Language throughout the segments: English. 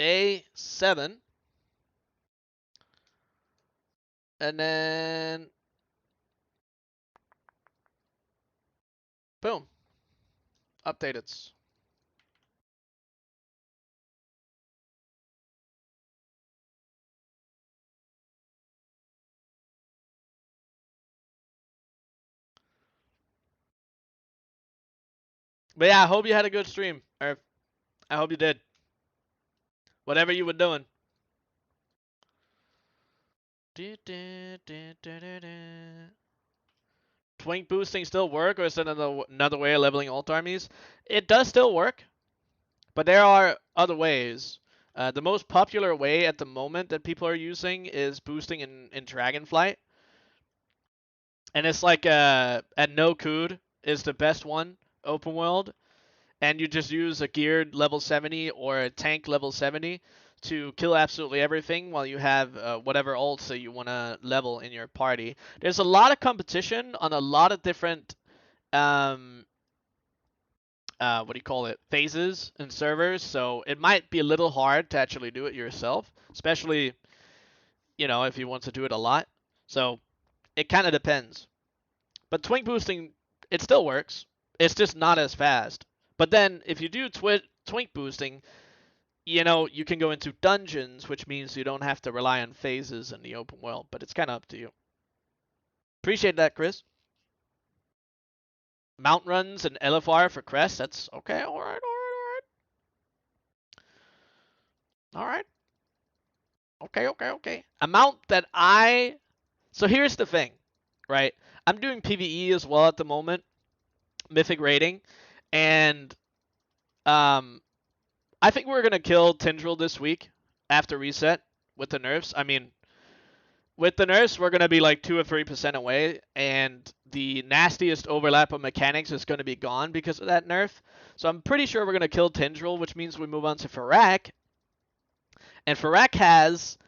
day 7. And then boom, updated. But yeah, I hope you had a good stream. Or I hope you did. Whatever you were doing. Twink boosting still work, or is it another way of leveling alt armies? It does still work, but there are other ways. The most popular way at the moment that people are using is boosting in Dragonflight. And it's like at no cood is the best one, open world. And you just use a geared level 70 or a tank level 70 to kill absolutely everything while you have whatever ults that you want to level in your party. There's a lot of competition on a lot of different what do you call it, phases and servers, so it might be a little hard to actually do it yourself, especially, you know, if you want to do it a lot. So it kind of depends. But twink boosting, it still works. It's just not as fast. But then if you do twink boosting, you know, you can go into dungeons, which means you don't have to rely on phases in the open world, but it's kind of up to you. Appreciate that, Chris. Mount runs and LFR for Crest, that's okay, alright. Alright. Okay. Amount that so here's the thing, right? I'm doing PvE as well at the moment, Mythic rating, and I think we're gonna kill Tindril this week after reset with the nerfs. I mean, with the nerfs, we're gonna be like 2 or 3% away, and the nastiest overlap of mechanics is gonna be gone because of that nerf. So I'm pretty sure we're gonna kill Tindril, which means we move on to Farak, and Farak has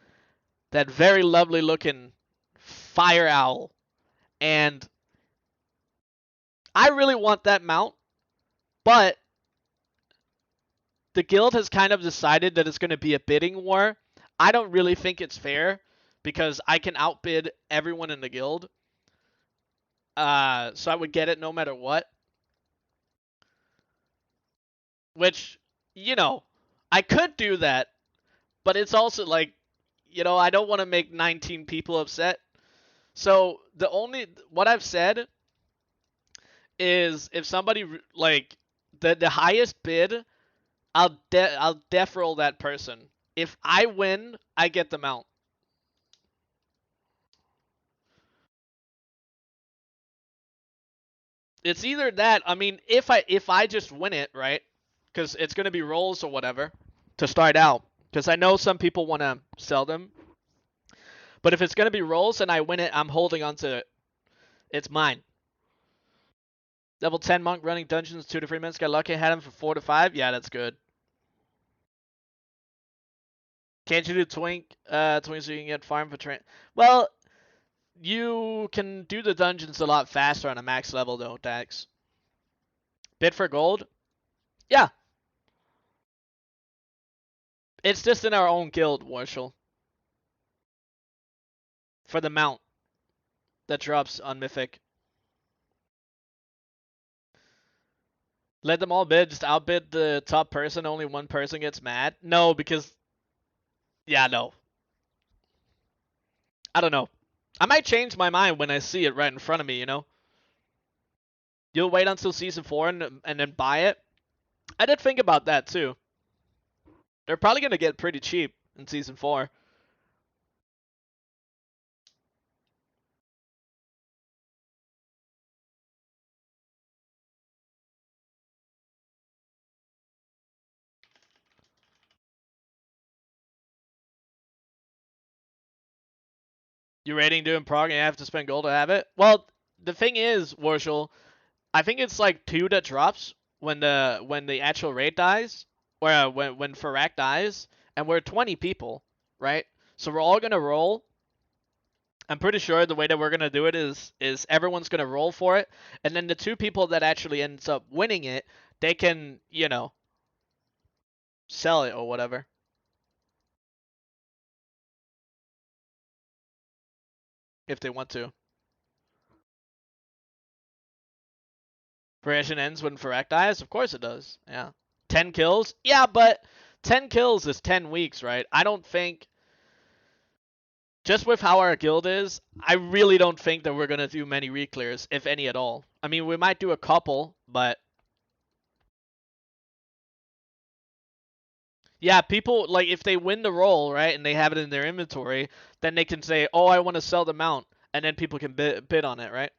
that very lovely looking fire owl, and I really want that mount, but the guild has kind of decided that it's going to be a bidding war. I don't really think it's fair because I can outbid everyone in the guild. So I would get it no matter what. Which, you know, I could do that, but it's also like, you know, I don't want to make 19 people upset. So what I've said is if somebody like the highest bid, I'll def roll that person. If I win, I get the mount. It's either that. I mean, if I just win it, right? Because it's gonna be rolls or whatever to start out. Because I know some people want to sell them. But if it's gonna be rolls and I win it, I'm holding on to it. It's mine. Level 10 monk running dungeons 2 to 3 minutes. Got lucky. Had him for 4 to 5. Yeah, that's good. Can't you do twink? Twink so you can get farm for train. Well, you can do the dungeons a lot faster on a max level though, Dax. Bid for gold? Yeah. It's just in our own guild, Warshall. For the mount that drops on Mythic. Let them all bid, just outbid the top person, only one person gets mad? No, because... Yeah, no. I don't know. I might change my mind when I see it right in front of me, you know? You'll wait until Season 4 and then buy it? I did think about that, too. They're probably going to get pretty cheap in Season 4. You rating doing prog and you have to spend gold to have it? Well, the thing is, Warshall, I think it's like 2 that drops when the actual raid dies, or when Farak dies, and we're 20 people, right? So we're all gonna roll. I'm pretty sure the way that we're gonna do it is everyone's gonna roll for it, and then the 2 people that actually ends up winning it, they can, you know, sell it or whatever. if they want to. Progression ends when Farak dies? Of course it does. Yeah. 10 kills? Yeah, but 10 kills is 10 weeks, right? I don't think, just with how our guild is, I really don't think that we're going to do many reclears, if any at all. I mean, we might do a couple, but yeah, people, like, if they win the role, right, and they have it in their inventory, then they can say, oh, I want to sell the mount, and then people can bid on it, right?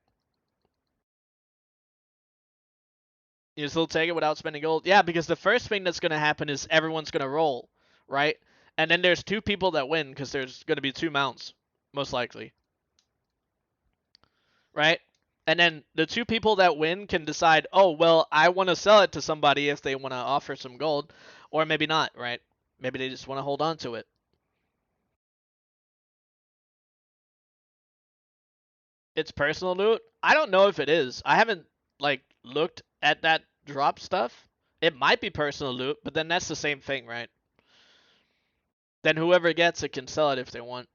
You still take it without spending gold? Yeah, because the first thing that's going to happen is everyone's going to roll, right? And then there's two people that win because there's going to be two mounts, most likely, right? And then the two people that win can decide, oh, well, I want to sell it to somebody if they want to offer some gold, or maybe not, right? Maybe they just want to hold on to it. It's personal loot? I don't know if it is. I haven't, like, looked at that drop stuff. It might be personal loot, but then that's the same thing, right? Then whoever gets it can sell it if they want.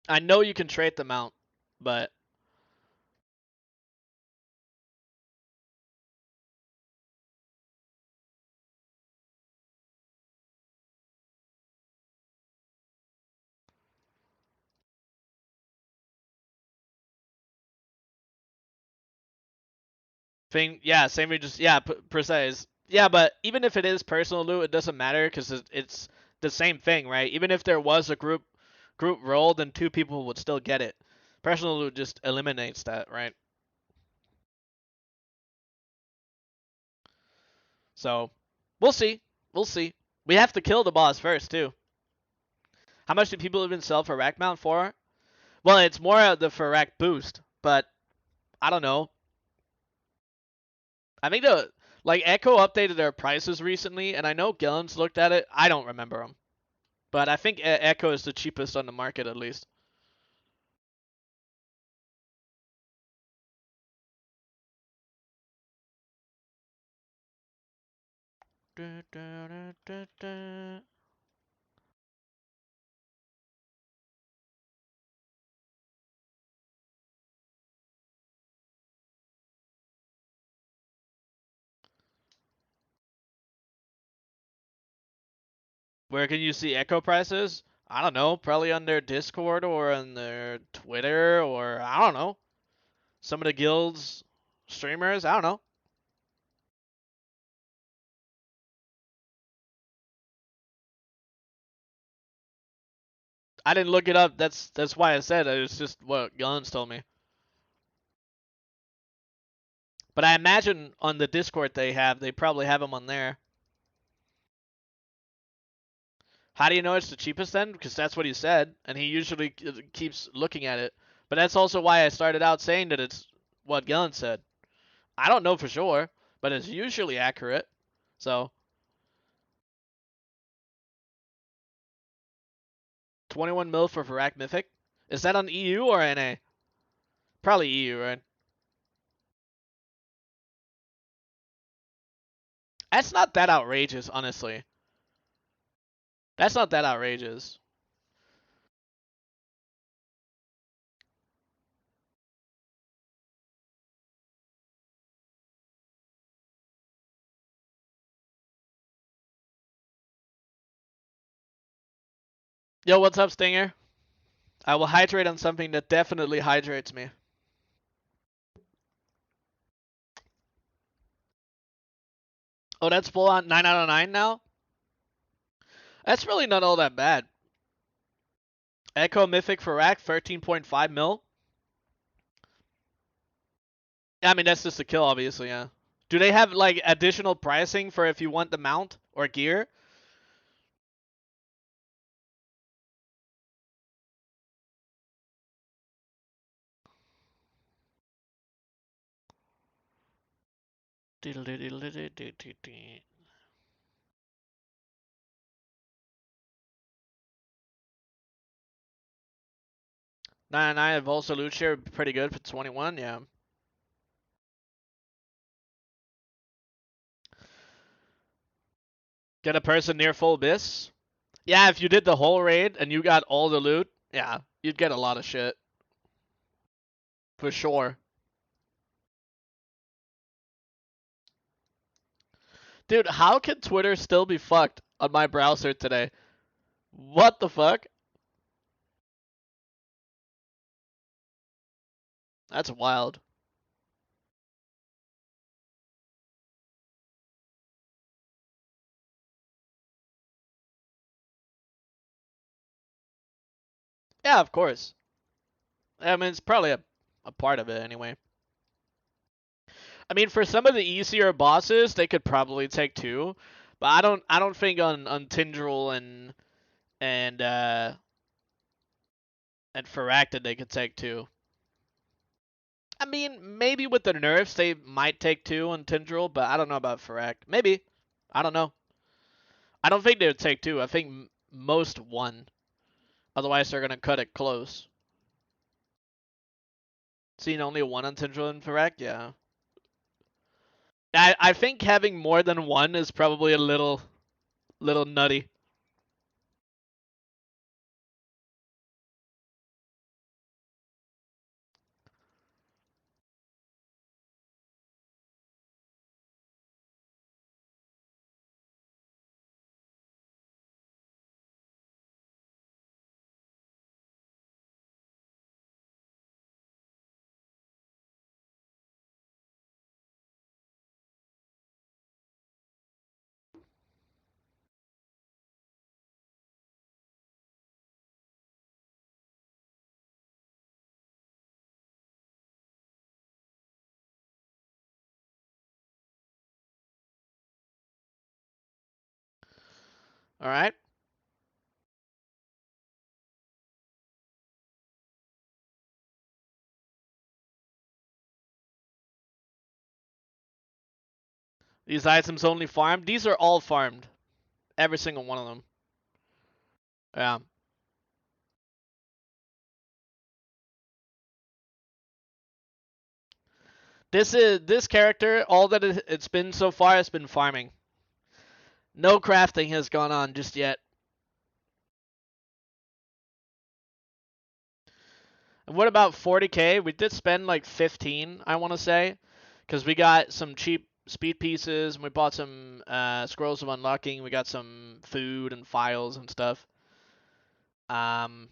I know you can trade them out, but yeah, same we just yeah, precise. Yeah, but even if it is personal loot, it doesn't matter because it's the same thing, right? Even if there was a group roll, then two people would still get it. Personal loot just eliminates that, right? So we'll see. We'll see. We have to kill the boss first too. How much do people even sell for rack mount for? Well, it's more of the for rack boost, but I don't know. I think the like Echo updated their prices recently, and I know Gillen's looked at it. I don't remember them, but I think Echo is the cheapest on the market at least. Where can you see Echo prices? I don't know. Probably on their Discord or on their Twitter or I don't know. Some of the guilds streamers. I don't know. I didn't look it up. That's why I said it. It's just what Guns told me. But I imagine on the Discord they probably have them on there. How do you know it's the cheapest then? Because that's what he said, and he usually keeps looking at it. But that's also why I started out saying that it's what Gillen said. I don't know for sure, but it's usually accurate. So 21 mil for Varak Mythic. Is that on EU or NA? Probably EU, right? That's not that outrageous, honestly. That's not that outrageous. Yo, what's up, Stinger? I will hydrate on something that definitely hydrates me. Oh, that's full on 9 out of 9 now? That's really not all that bad. Echo Mythic for Rack, 13.5 mil. I mean, that's just a kill, obviously, yeah. Do they have, like, additional pricing for if you want the mount or gear? Nine nine of also loot share, pretty good for 21, yeah. Get a person near full abyss. Yeah, if you did the whole raid and you got all the loot, yeah, you'd get a lot of shit. For sure. Dude, how can Twitter still be fucked on my browser today? What the fuck? That's wild. Yeah, of course. I mean, it's probably a part of it anyway. I mean, for some of the easier bosses, they could probably take two, but I don't think on Tindril and Pharacted they could take two. I mean, maybe with the nerfs they might take two on Tindril, but I don't know about Pharact. Maybe. I don't know. I don't think they would take two. I think most one. Otherwise, they're gonna cut it close. Seeing only one on Tindril and Pharact, yeah. I think having more than one is probably a little nutty. All right. These items only farmed. These are all farmed. Every single one of them. Yeah. This character. All that it's been so far has been farming. No crafting has gone on just yet. And what about 40k? We did spend like 15, I want to say, because we got some cheap speed pieces and we bought some scrolls of unlocking. We got some food and files and stuff. Um,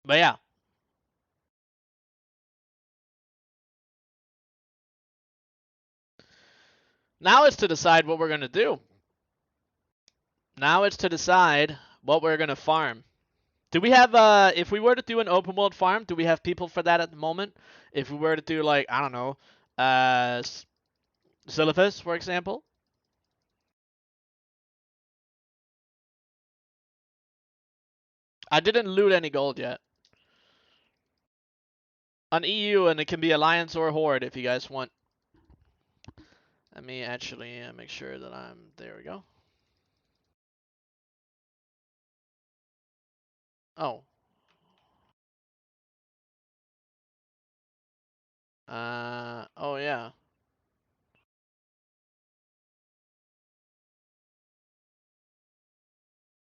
but yeah, now it's to decide what we're gonna do. Now it's to decide what we're gonna farm. Do we have if we were to do an open world farm, do we have people for that at the moment? If we were to do like I don't know, Silithus, for example. I didn't loot any gold yet. On EU, and it can be Alliance or Horde if you guys want. Let me actually make sure that I'm. There we go. Oh. Oh yeah.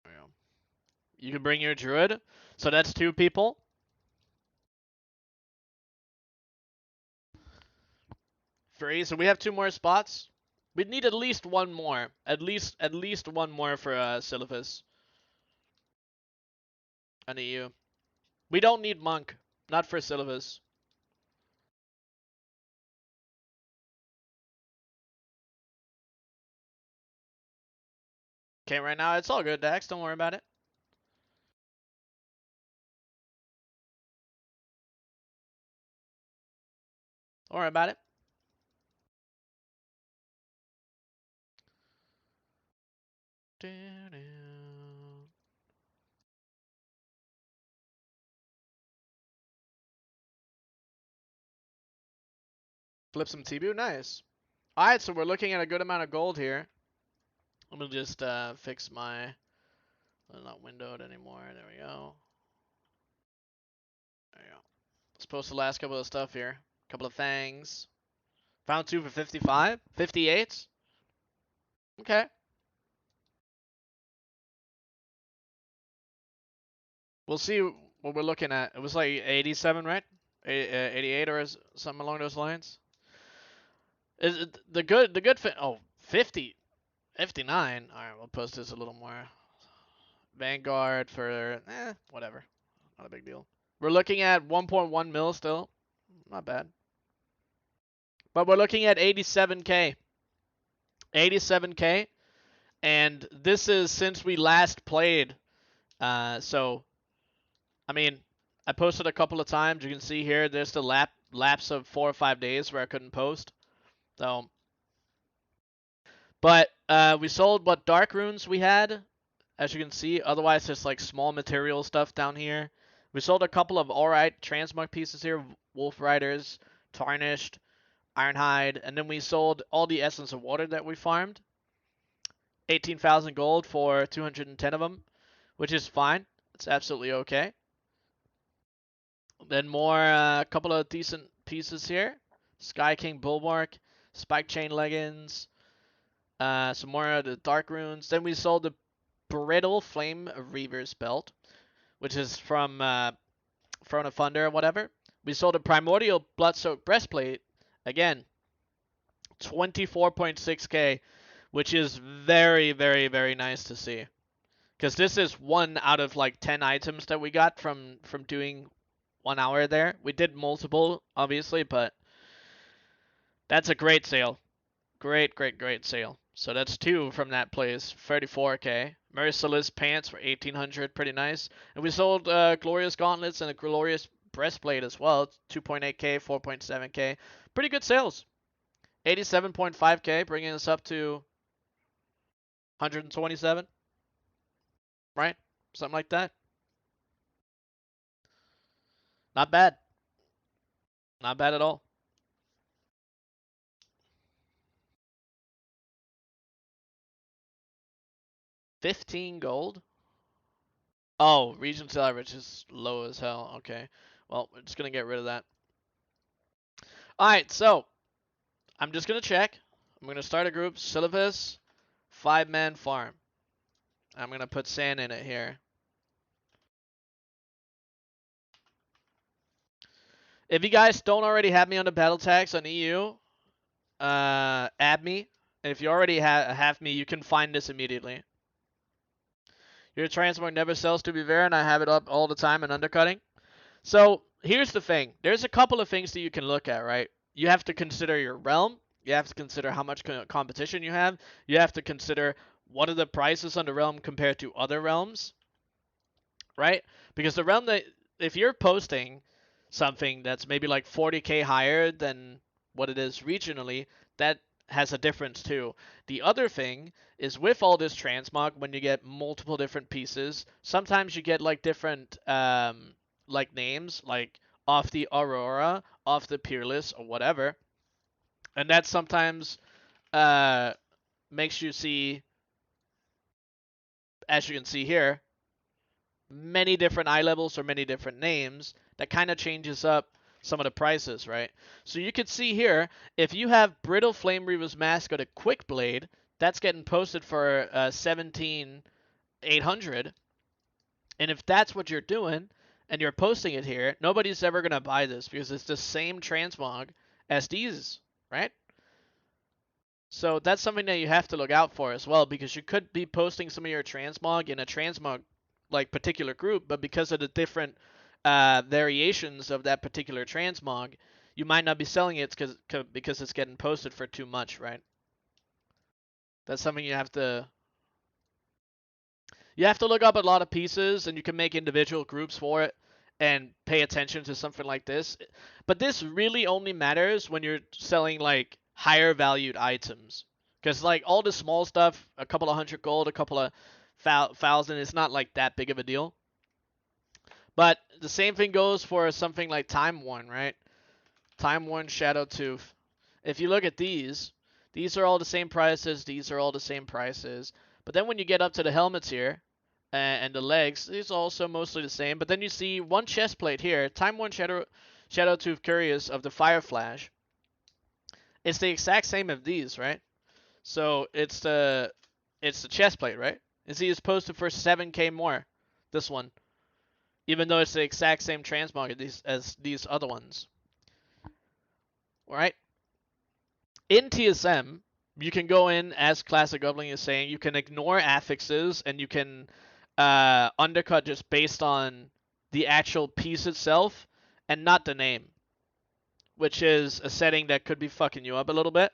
There we go. You can bring your druid. So that's two people. Three. So we have two more spots. We'd need at least one more. At least one more for Silithus on EU. We don't need monk. Not for Silithus. Okay, right now it's all good, Dax. Don't worry about it. Don't worry about it. Flip some T-Boot. Nice. Alright, so we're looking at a good amount of gold here. Let me just fix my... Not windowed anymore. There we go. There we go. Let's post the last couple of stuff here. Couple of things. Found two for 55? 58? Okay. we'll see what we're looking at. It was like 87, right? 88 or something along those lines. Is it the good fit? Oh, 50, 59. All right, we'll post this a little more. Vanguard for whatever, not a big deal. We're looking at 1.1 mil still, not bad. But we're looking at 87k, 87k, and this is since we last played. So I mean, I posted a couple of times. You can see here, there's the lapse of 4 or 5 days where I couldn't post. So, but we sold what dark runes we had, as you can see. Otherwise, just like small material stuff down here. We sold a couple of alright transmog pieces here, wolf riders, tarnished, ironhide, and then we sold all the essence of water that we farmed. 18,000 gold for 210 of them, which is fine. It's absolutely okay. Then more, a couple of decent pieces here. Sky King Bulwark, Spike Chain Leggings, some more of the Dark Runes. Then we sold the Brittle Flame Reaver's Belt, which is from Throne of Thunder or whatever. We sold a Primordial Blood-Soaked Breastplate, again, 24.6k, which is very, very, very nice to see. Because this is 1 out of like 10 items that we got from doing 1 hour there. We did multiple, obviously, but that's a great sale. Great, great, great sale. So that's 2 from that place, 34k. Merciless Pants for 1800, pretty nice. And we sold Glorious Gauntlets and a Glorious Breastplate as well, 2.8k, 4.7k. Pretty good sales. 87.5k, bringing us up to 127, right? Something like that. Not bad. Not bad at all. $15 gold? Oh, Regency average is low as hell. Okay. Well, we're just going to get rid of that. Alright, so I'm just going to check. I'm going to start a group. Syllabus, 5-man farm. I'm going to put sand in it here. If you guys don't already have me on the battle tags on EU, add me. And if you already have me, you can find this immediately. Your Transmog never sells to be fair, and I have it up all the time and undercutting. So here's the thing. There's a couple of things that you can look at, right? You have to consider your realm. You have to consider how much competition you have. You have to consider what are the prices on the realm compared to other realms, right? Because the realm that, if you're posting something that's maybe like 40k higher than what it is regionally, that has a difference too. The other thing is with all this transmog, when you get multiple different pieces, sometimes you get like different like names, like off the Aurora, off the Peerless, or whatever, and that sometimes makes you see, as you can see here, many different eye levels or many different names. That kind of changes up some of the prices, right? So you can see here, if you have Brittle Flame Reaver's Mask or the Quick Blade, that's getting posted for 17,800. And if that's what you're doing, and you're posting it here, nobody's ever going to buy this because it's the same transmog as these, right? So that's something that you have to look out for as well, because you could be posting some of your transmog in a transmog like particular group, but because of the different variations of that particular transmog, you might not be selling it because it's getting posted for too much, right? That's something you have to look up a lot of pieces, and you can make individual groups for it and pay attention to something like this. But this really only matters when you're selling like higher valued items, because like all the small stuff, a couple of 100 gold, a couple of thousand, it's not like that big of a deal. But the same thing goes for something like Time Worn, right? Time Worn Shadow Tooth. If you look at these are all the same prices, these are all the same prices. But then when you get up to the helmets here, and the legs, these are also mostly the same. But then you see one chest plate here, Time Worn Shadow Tooth Curious of the Fire Flash. It's the exact same as these, right? So it's the chest plate, right? And see, it's posted for 7k more. This one. even though it's the exact same transmog as these other ones. All right. In TSM, you can go in, as Classic Goblin is saying, you can ignore affixes and you can undercut just based on the actual piece itself and not the name, which is a setting that could be fucking you up a little bit.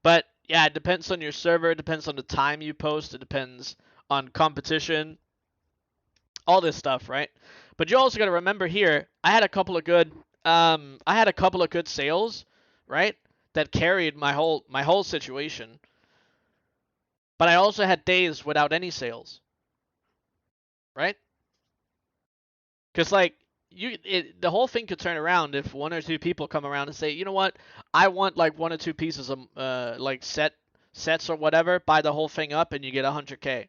But yeah, it depends on your server, it depends on the time you post, it depends on competition, all this stuff, right? But you also got to remember here, I had a couple of good sales, right? That carried my whole situation. But I also had days without any sales, right? Cuz like the whole thing could turn around if one or two people come around and say, "You know what? I want like one or two pieces of like sets or whatever, buy the whole thing up and you get 100k."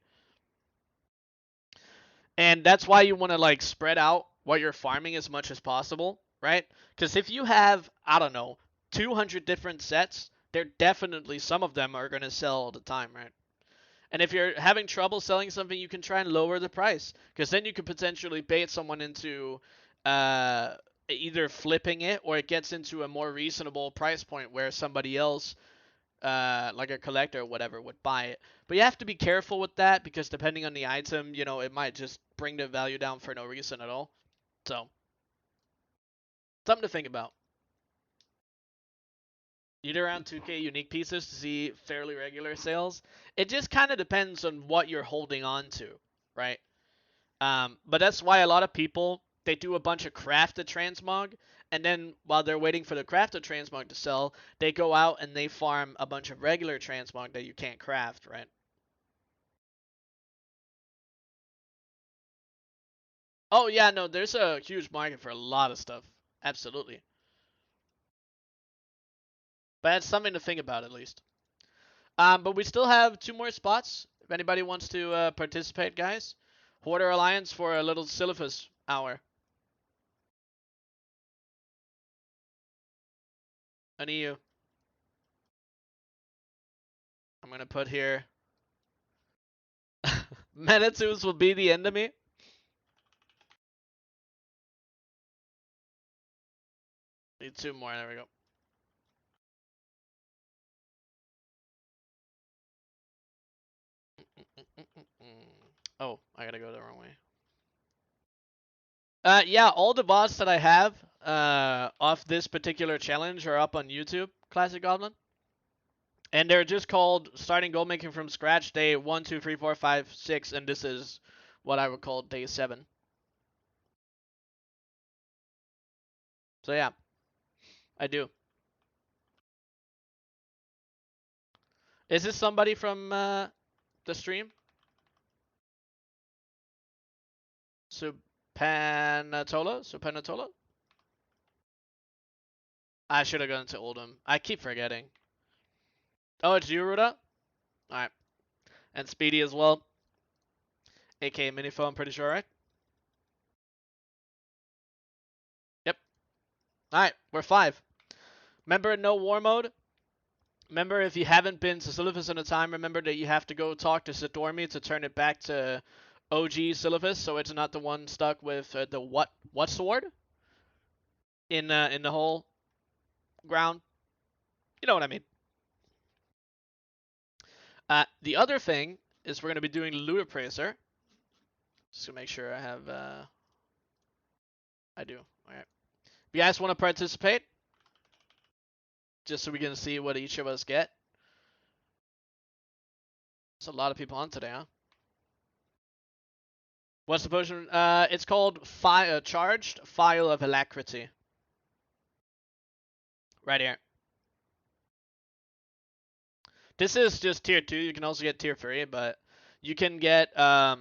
And that's why you want to like spread out what you're farming as much as possible, right? Because if you have, I don't know, 200 different sets, they're definitely, some of them are going to sell all the time, right? And if you're having trouble selling something, you can try and lower the price, because then you could potentially bait someone into uh, either flipping it, or it gets into a more reasonable price point where somebody else, like a collector or whatever, would buy it. But you have to be careful with that, because depending on the item, you know, it might just bring the value down for no reason at all. So, something to think about. You need around 2k unique pieces to see fairly regular sales. It just kind of depends on what you're holding on to, right? But that's why a lot of people, they do a bunch of crafted transmog, and then while they're waiting for the crafted transmog to sell, they go out and they farm a bunch of regular transmog that you can't craft, right? Oh yeah, no, there's a huge market for a lot of stuff. Absolutely. But that's something to think about at least. But we still have 2 more spots. If anybody wants to participate, guys. Hoarder Alliance for a little Silphus hour. An EU. I'm gonna put here. Manitous will be the enemy. Need 2 more. There we go. Oh, I gotta go the wrong way. Yeah, all the bots that I have off this particular challenge are up on YouTube, Classic Goblin. And they're just called starting Goldmaking from scratch day 1, 2, 3, 4, 5, 6, and this is what I would call day 7. So yeah, I do. Is this somebody from the stream? Supanatola? Supanatola? I should have gone to Oldham. I keep forgetting. Oh, it's you, Ruda? Alright. And Speedy as well. AKA Minifo, I'm pretty sure, right? Yep. Alright, we're 5. Remember no war mode? Remember, if you haven't been to Silphus in a time, remember that you have to go talk to Sidormi to turn it back to OG Silphus, so it's not the one stuck with the what sword in the whole ground. You know what I mean. The other thing is we're gonna be doing Loot Appraiser. Just to make sure I have. I do. All right. If you guys want to participate, just so we can see what each of us get. There's a lot of people on today, huh? What's the potion? It's called Charged File of Alacrity. Right here. This is just tier 2. You can also get tier 3, but you can get the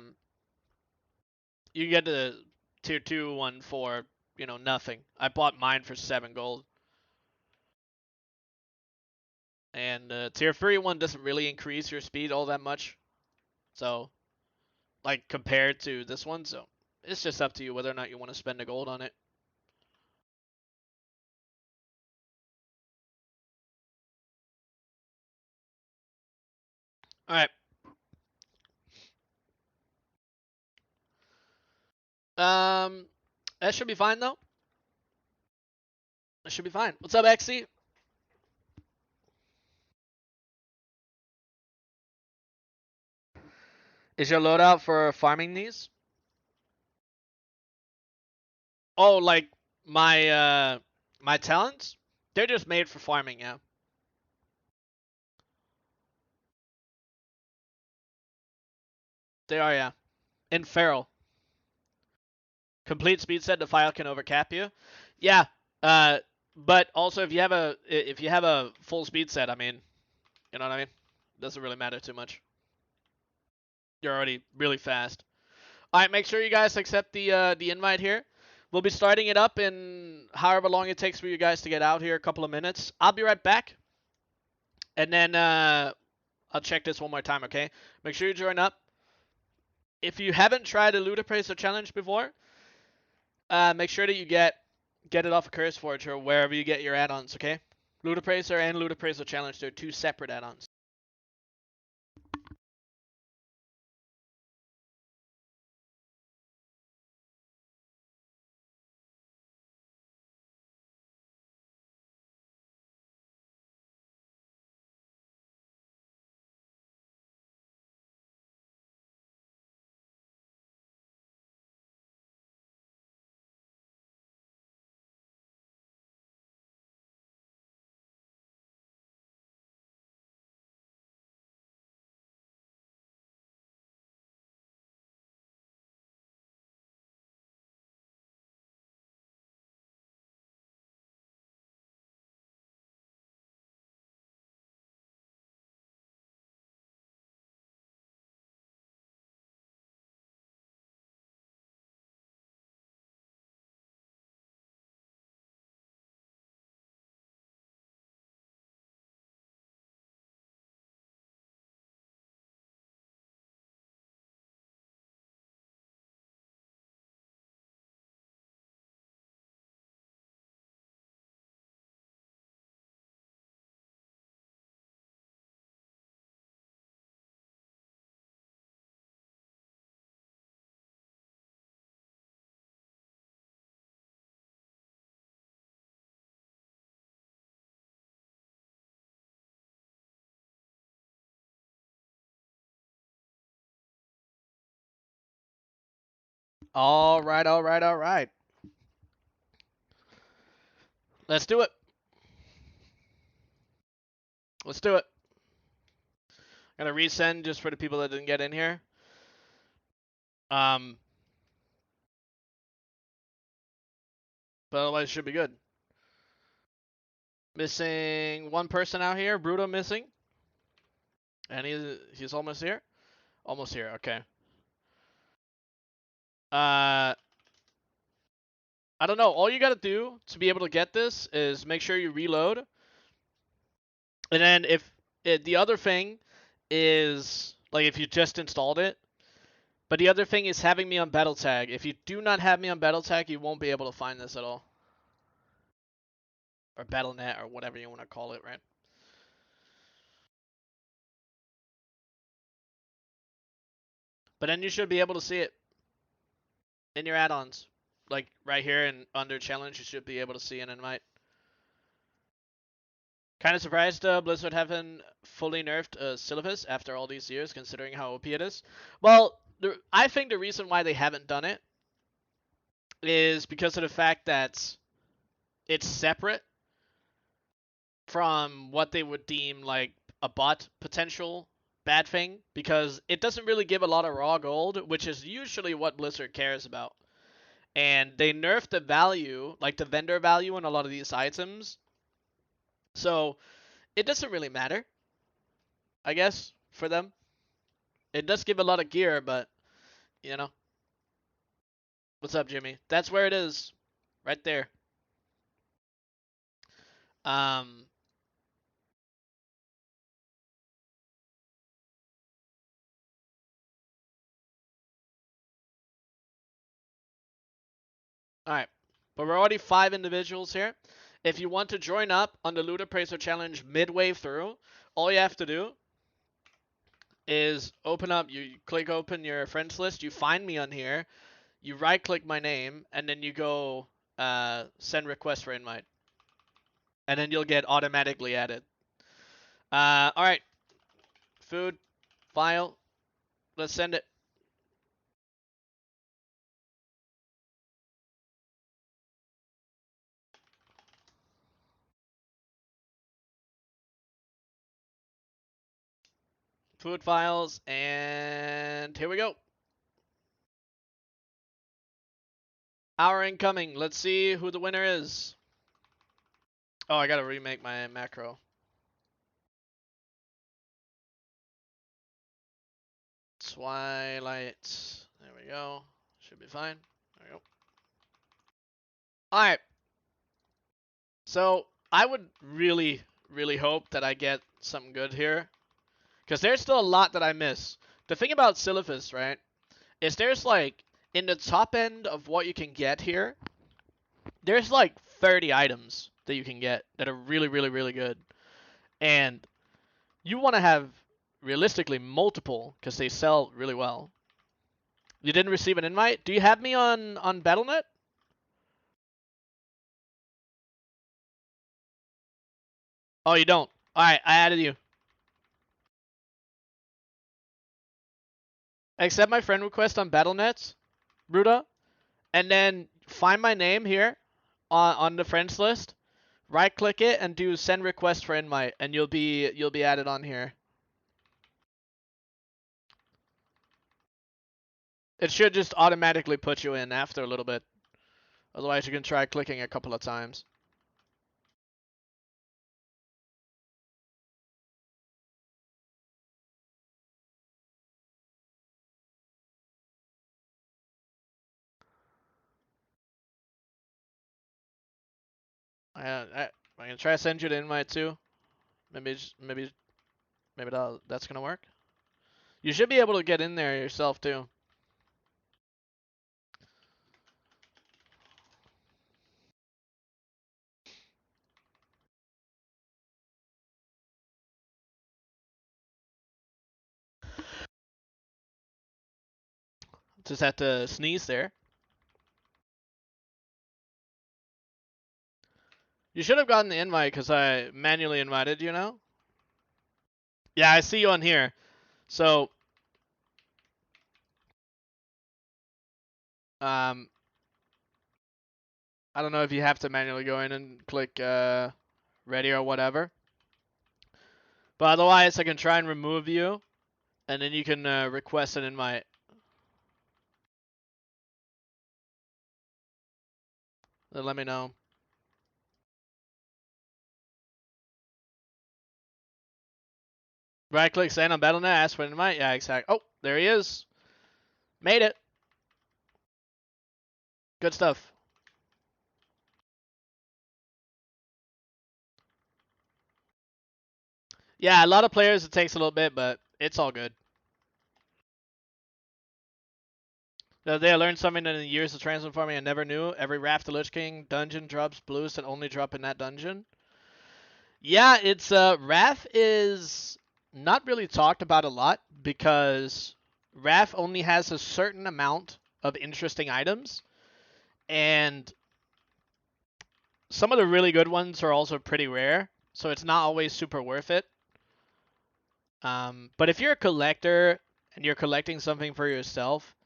tier 2 one for, you know, nothing. I bought mine for 7 gold. And tier 3 one doesn't really increase your speed all that much. So, like, compared to this one, so it's just up to you whether or not you want to spend the gold on it. Alright. Um, that should be fine though. That should be fine. What's up, XC? Is your loadout for farming these? Oh, like my talents? They're just made for farming, yeah. They are, yeah. In Feral. Complete speed set, the file can overcap you. Yeah. Uh, but also if you have a full speed set, I mean, you know what I mean? Doesn't really matter too much. You're already really fast. All right, make sure you guys accept the invite here. We'll be starting it up in however long it takes for you guys to get out here, a couple of minutes. I'll be right back, and then I'll check this one more time, okay? Make sure you join up. If you haven't tried a loot appraiser challenge before, make sure that you get it off of CurseForge or wherever you get your add-ons, okay? Loot appraiser and loot appraiser challenge, they're two separate add-ons. All right, all right, all right. Let's do it. Let's do it. Gonna resend just for the people that didn't get in here. Um, but otherwise it should be good. Missing one person out here. Bruto missing. And he's almost here. Almost here. Okay. Uh, I don't know. All you gotta do to be able to get this is make sure you reload. And then the other thing is like if you just installed it. But the other thing is having me on battle tag. If you do not have me on battle tag, you won't be able to find this at all. Or BattleNet or whatever you want to call it, right? But then you should be able to see it in your add-ons. Like right here and under challenge, you should be able to see an invite. Kind of surprised Blizzard haven't fully nerfed Syllabus after all these years, considering how OP it is. Well, I think the reason why they haven't done it is because of the fact that it's separate from what they would deem like a bot potential bad thing, because it doesn't really give a lot of raw gold, which is usually what Blizzard cares about. And they nerfed the value, like the vendor value in a lot of these items. So it doesn't really matter, I guess, for them. It does give a lot of gear, but, you know. What's up, Jimmy? That's where it is. Right there. Um, Alright. But we're already 5 individuals here. If you want to join up on the Loot Appraiser Challenge midway through, all you have to do is open up, you click open your friends list, you find me on here, you right click my name, and then you go send request for invite, and then you'll get automatically added. All right, food file. Let's send it. Food files, and here we go. Our incoming. Let's see who the winner is. Oh, I gotta remake my macro. Twilight. There we go. Should be fine. There we go. Alright. So, I would really, really hope that I get something good here. Because there's still a lot that I miss. The thing about Silphus, right, is there's like, in the top end of what you can get here, there's like 30 items that you can get that are really, really, really good. And you want to have, realistically, multiple, because they sell really well. You didn't receive an invite? Do you have me on Battle.net? Oh, you don't? Alright, I added you. Accept my friend request on Battle.net, Bruda, and then find my name here on the friends list. Right click it and do send request for invite, and you'll be added on here. It should just automatically put you in after a little bit. Otherwise, you can try clicking a couple of times. I can try to send you the invite too. Maybe that's gonna work. You should be able to get in there yourself too. Just have to sneeze there. You should have gotten the invite because I manually invited you now. Yeah, I see you on here. So, I don't know if you have to manually go in and click ready or whatever. But otherwise, I can try and remove you, and then you can request an invite. Then let me know. Right click, send on Battle.net, ask for an invite. Yeah, exactly. Oh, there he is. Made it. Good stuff. Yeah, a lot of players it takes a little bit, but it's all good. The other day I learned something in the years of transmog farming I never knew. Every Raft of Lich King dungeon drops blues that only drop in that dungeon. Yeah, it's Wrath is not really talked about a lot because Wrath only has a certain amount of interesting items, and some of the really good ones are also pretty rare, so it's not always super worth it. But if you're a collector and you're collecting something for yourself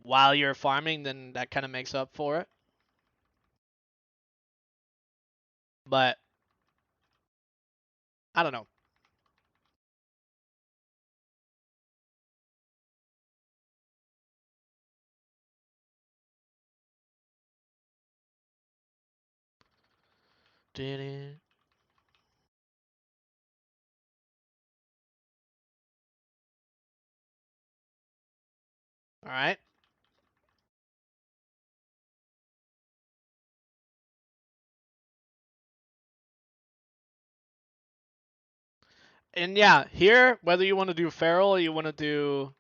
while you're farming, then that kind of makes up for it. But I don't know. All right. And yeah, here, whether you want to do Feral or you want to do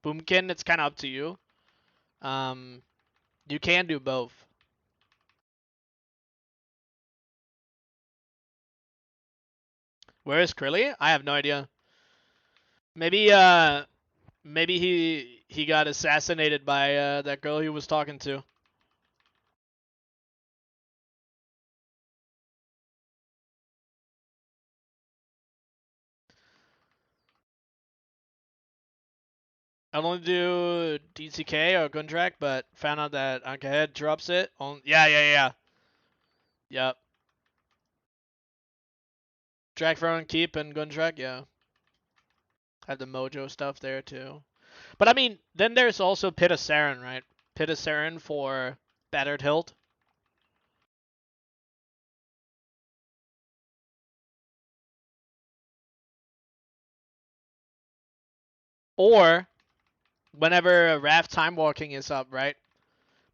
Boomkin, it's kind of up to you. Um, you can do both. Where is Krilly? I have no idea. Maybe maybe he got assassinated by that girl he was talking to. I only do DTK or Gundrak, but found out that Ankahead drops it. Yeah. Yep. Drag for own keep and Gundrak, yeah. Have the Mojo stuff there too. But I mean, then there's also Pit of Saren, right? Pit of Saren for Battered Hilt. Or whenever Raft Time Walking is up, right?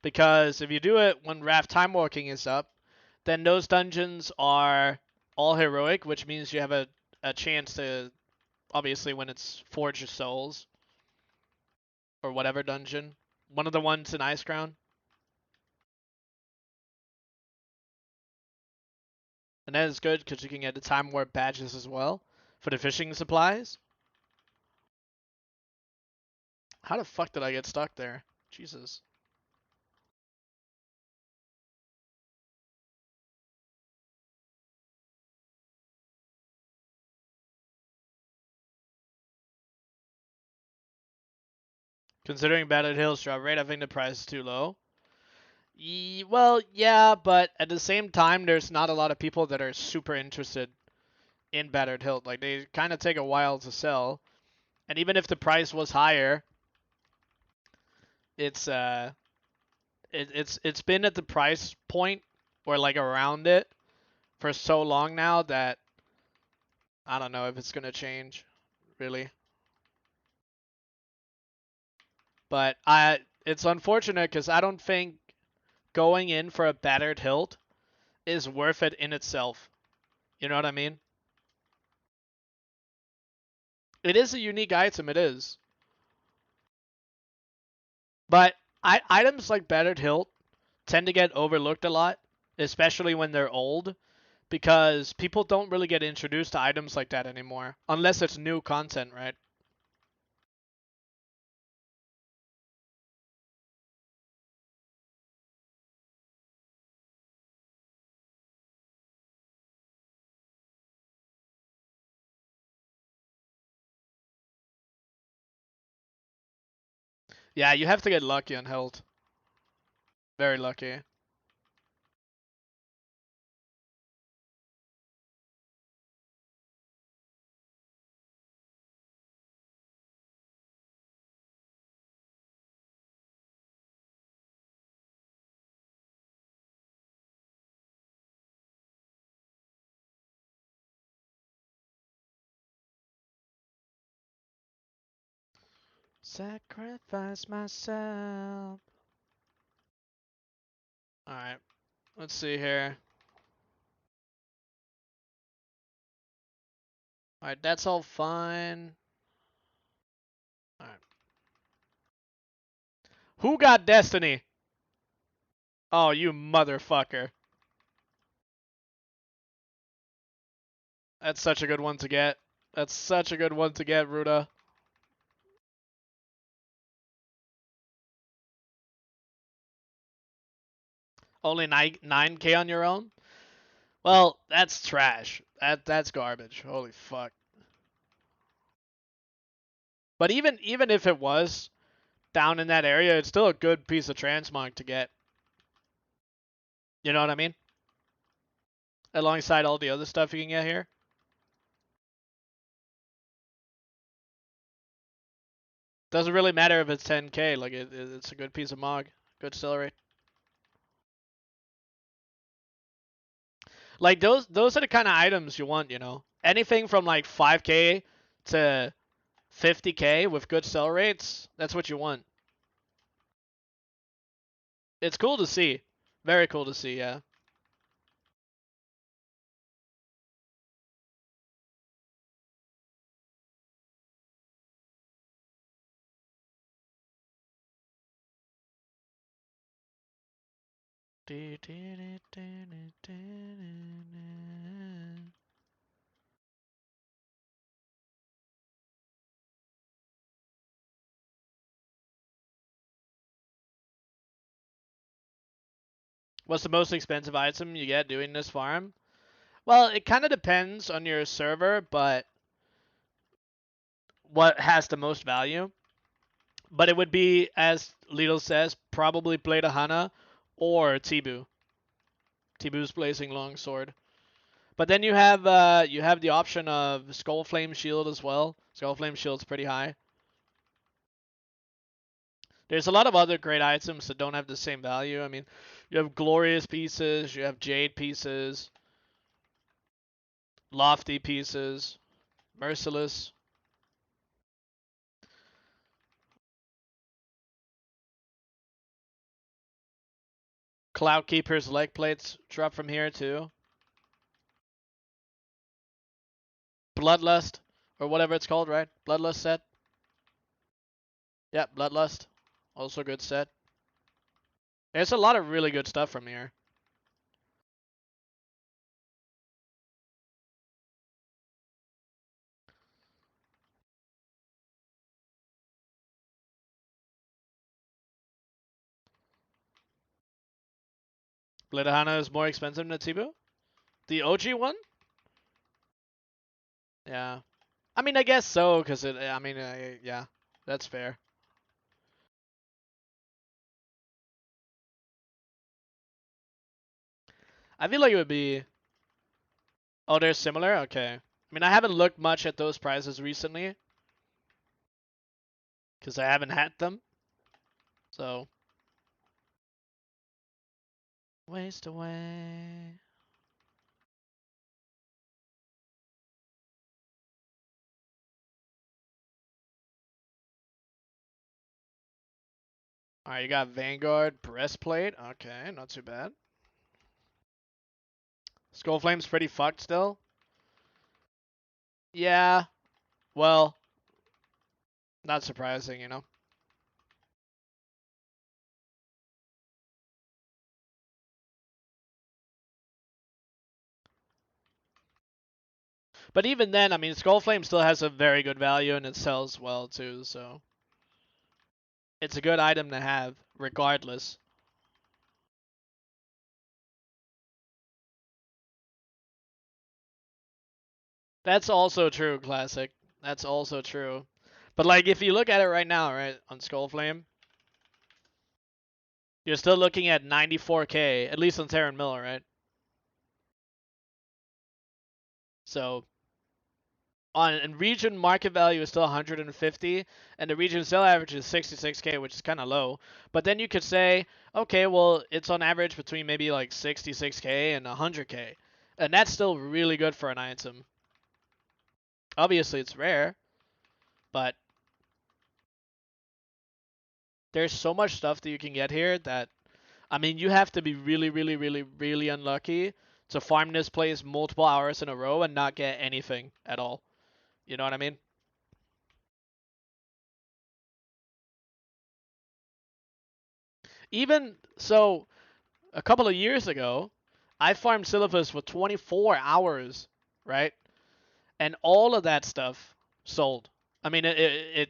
Because if you do it when Raft Time Walking is up, then those dungeons are all heroic, which means you have a chance to, obviously, when it's Forge of Souls or whatever dungeon. One of the ones in Icecrown. And that is good because you can get the Time Warp badges as well for the fishing supplies. How the fuck did I get stuck there? Jesus. Considering Battered Hills drop rate, I think the price is too low. Well, yeah, but at the same time, there's not a lot of people that are super interested in Battered Hilt. Like, they kind of take a while to sell. And even if the price was higher, it's it's been at the price point or like around it for so long now that I don't know if it's gonna change, really. But it's unfortunate because I don't think going in for a Battered Hilt is worth it in itself. You know what I mean? It is a unique item, it is. But items like Battered Hilt tend to get overlooked a lot, especially when they're old, because people don't really get introduced to items like that anymore, unless it's new content, right? Yeah, you have to get lucky on Hilt. Very lucky. Sacrifice myself. Alright, let's see here. Alright, that's all fine. Alright. Who got Destiny? Oh, you motherfucker. That's such a good one to get. That's such a good one to get, Ruda. Only 9K on your own? Well, that's trash. That's garbage. Holy fuck. But even if it was down in that area, it's still a good piece of transmog to get. You know what I mean? Alongside all the other stuff you can get here. Doesn't really matter if it's 10K. Like it's a good piece of mog. Good celery. Like those are the kind of items you want, you know. Anything from like 5K to 50K with good sell rates, that's what you want. It's cool to see. Very cool to see, yeah. What's the most expensive item you get doing this farm? Well, it kind of depends on your server, but what has the most value? But it would be, as Lidl says, probably Blade of Hana or Tibu. Tibu's Blazing Longsword. But then you have the option of Skull Flame Shield as well. Skull Flame Shield's pretty high. There's a lot of other great items that don't have the same value. I mean, you have Glorious pieces, you have Jade pieces, Lofty pieces, Merciless. Cloud Keeper's leg plates drop from here too. Bloodlust, or whatever it's called, right? Bloodlust set. Yeah, Bloodlust. Also good set. There's a lot of really good stuff from here. Blade of Hana is more expensive than Tibu? The OG one? Yeah. I mean, I guess so, because I mean, yeah, that's fair. I feel like it would be. Oh, they're similar? Okay. I mean, I haven't looked much at those prices recently, because I haven't had them. So. Waste away. Alright, you got Vanguard Breastplate. Okay, not too bad. Skull Flame's pretty fucked still. Yeah, well, not surprising, you know. But even then, I mean, Skull Flame still has a very good value and it sells well too, so it's a good item to have, regardless. That's also true, Classic. That's also true. But like, if you look at it right now, right, on Skull Flame, you're still looking at 94k, at least on Terran Mill, right? So on and region market value is still 150, and the region sale average is 66k, which is kind of low. But then you could say, okay, well, it's on average between maybe like 66k and 100k, and that's still really good for an item. Obviously, it's rare, but there's so much stuff that you can get here that, I mean, you have to be really, really, really, really unlucky to farm this place multiple hours in a row and not get anything at all. You know what I mean? Even so, a couple of years ago, I farmed Syllabus for 24 hours, right? And all of that stuff sold. I mean, it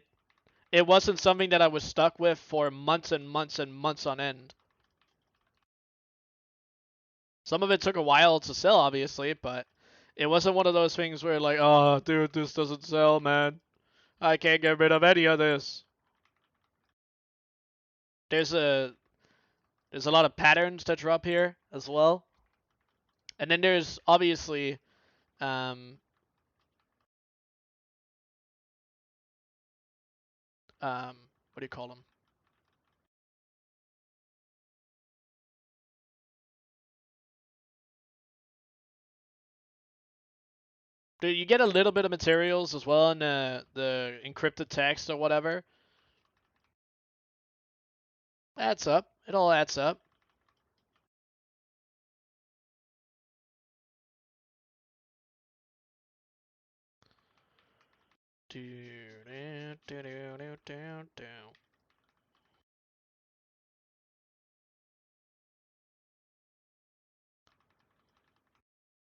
wasn't something that I was stuck with for months and months and months on end. Some of it took a while to sell, obviously, but it wasn't one of those things where like, oh, dude, this doesn't sell, man. I can't get rid of any of this. There's a there's a lot of patterns that drop here as well, and then there's obviously um what do you call them? You get a little bit of materials as well in the encrypted text or whatever. Adds up. It all adds up.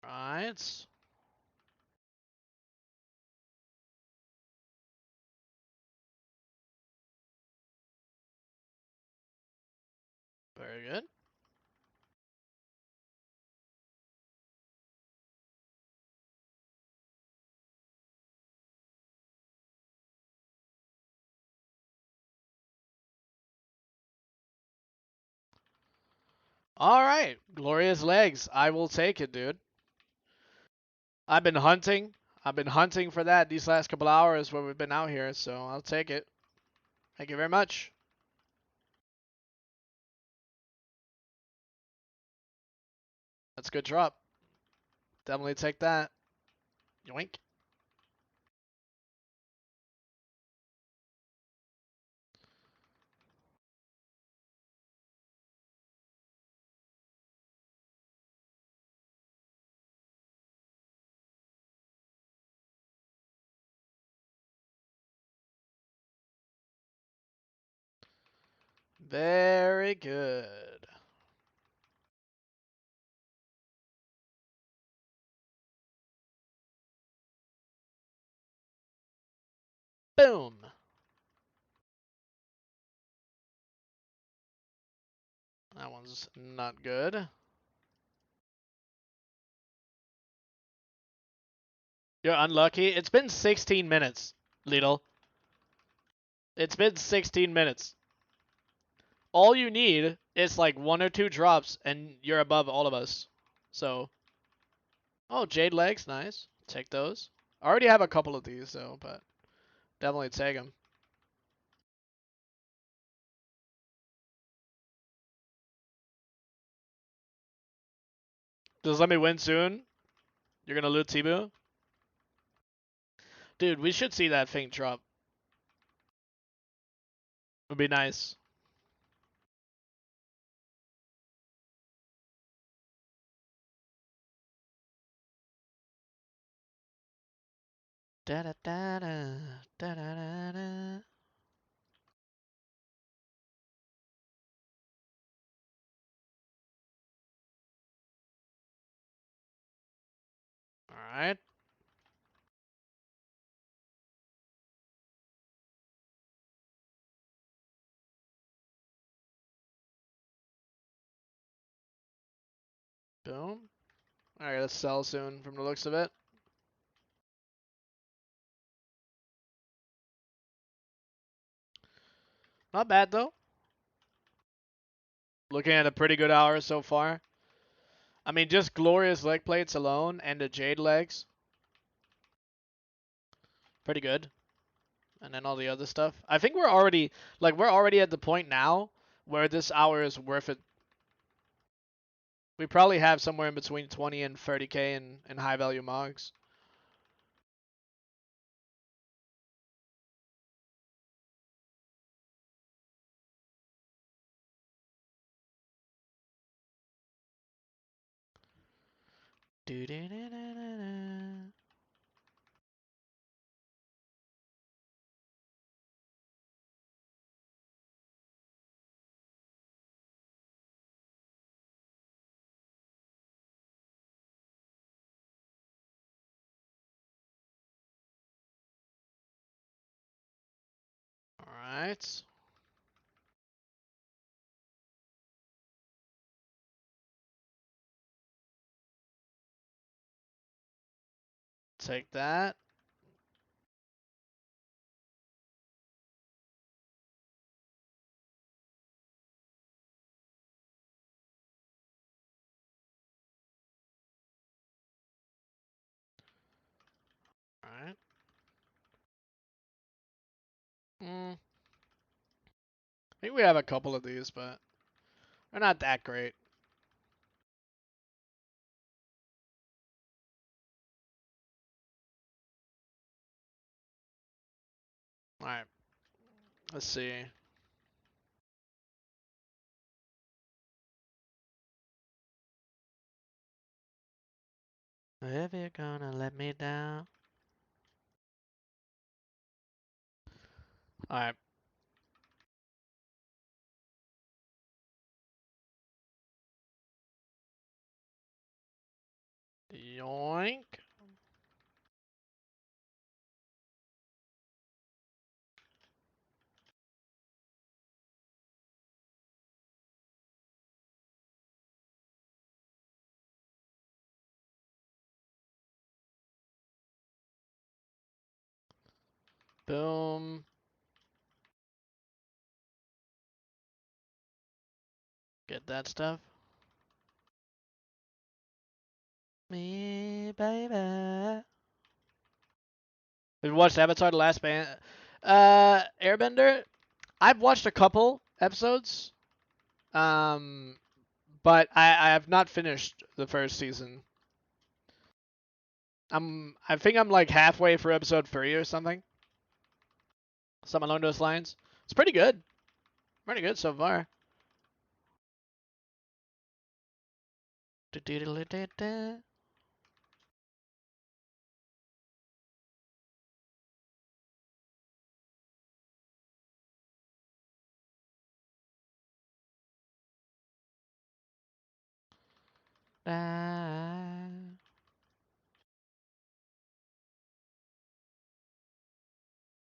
Right. Very good. All right, glorious legs. I will take it, dude. I've been hunting. I've been hunting for that these last couple hours where we've been out here, so I'll take it. Thank you very much. That's a good drop. Definitely take that. Yoink. Very good. Boom. That one's not good. You're unlucky. It's been 16 minutes, Lidl. It's been 16 minutes. All you need is like one or two drops, and you're above all of us. So, oh, Jade legs, nice. Take those. I already have a couple of these though, but definitely take them. Just let me win soon. You're gonna loot Tibu? Dude, we should see that thing drop. Would be nice. Da da da da da da da da. All right. Boom. All right, let's sell soon from the looks of it. Not bad though. Looking at a pretty good hour so far. I mean, just glorious leg plates alone and the jade legs, pretty good. And then all the other stuff. I think we're already at the point now where this hour is worth it. We probably have somewhere in between 20 and 30k in high value mogs. All right. Take that. All right. I think we have a couple of these, but they're not that great. All right. Let's see. If you're gonna let me down. All right. Yoink. Boom. Get that stuff. me, baby. Have you watched Avatar: The Last Airbender? I've watched a couple episodes, but I have not finished the first season. I think I'm like halfway through episode 3 or something. Something along those lines. It's pretty good. Pretty good so far.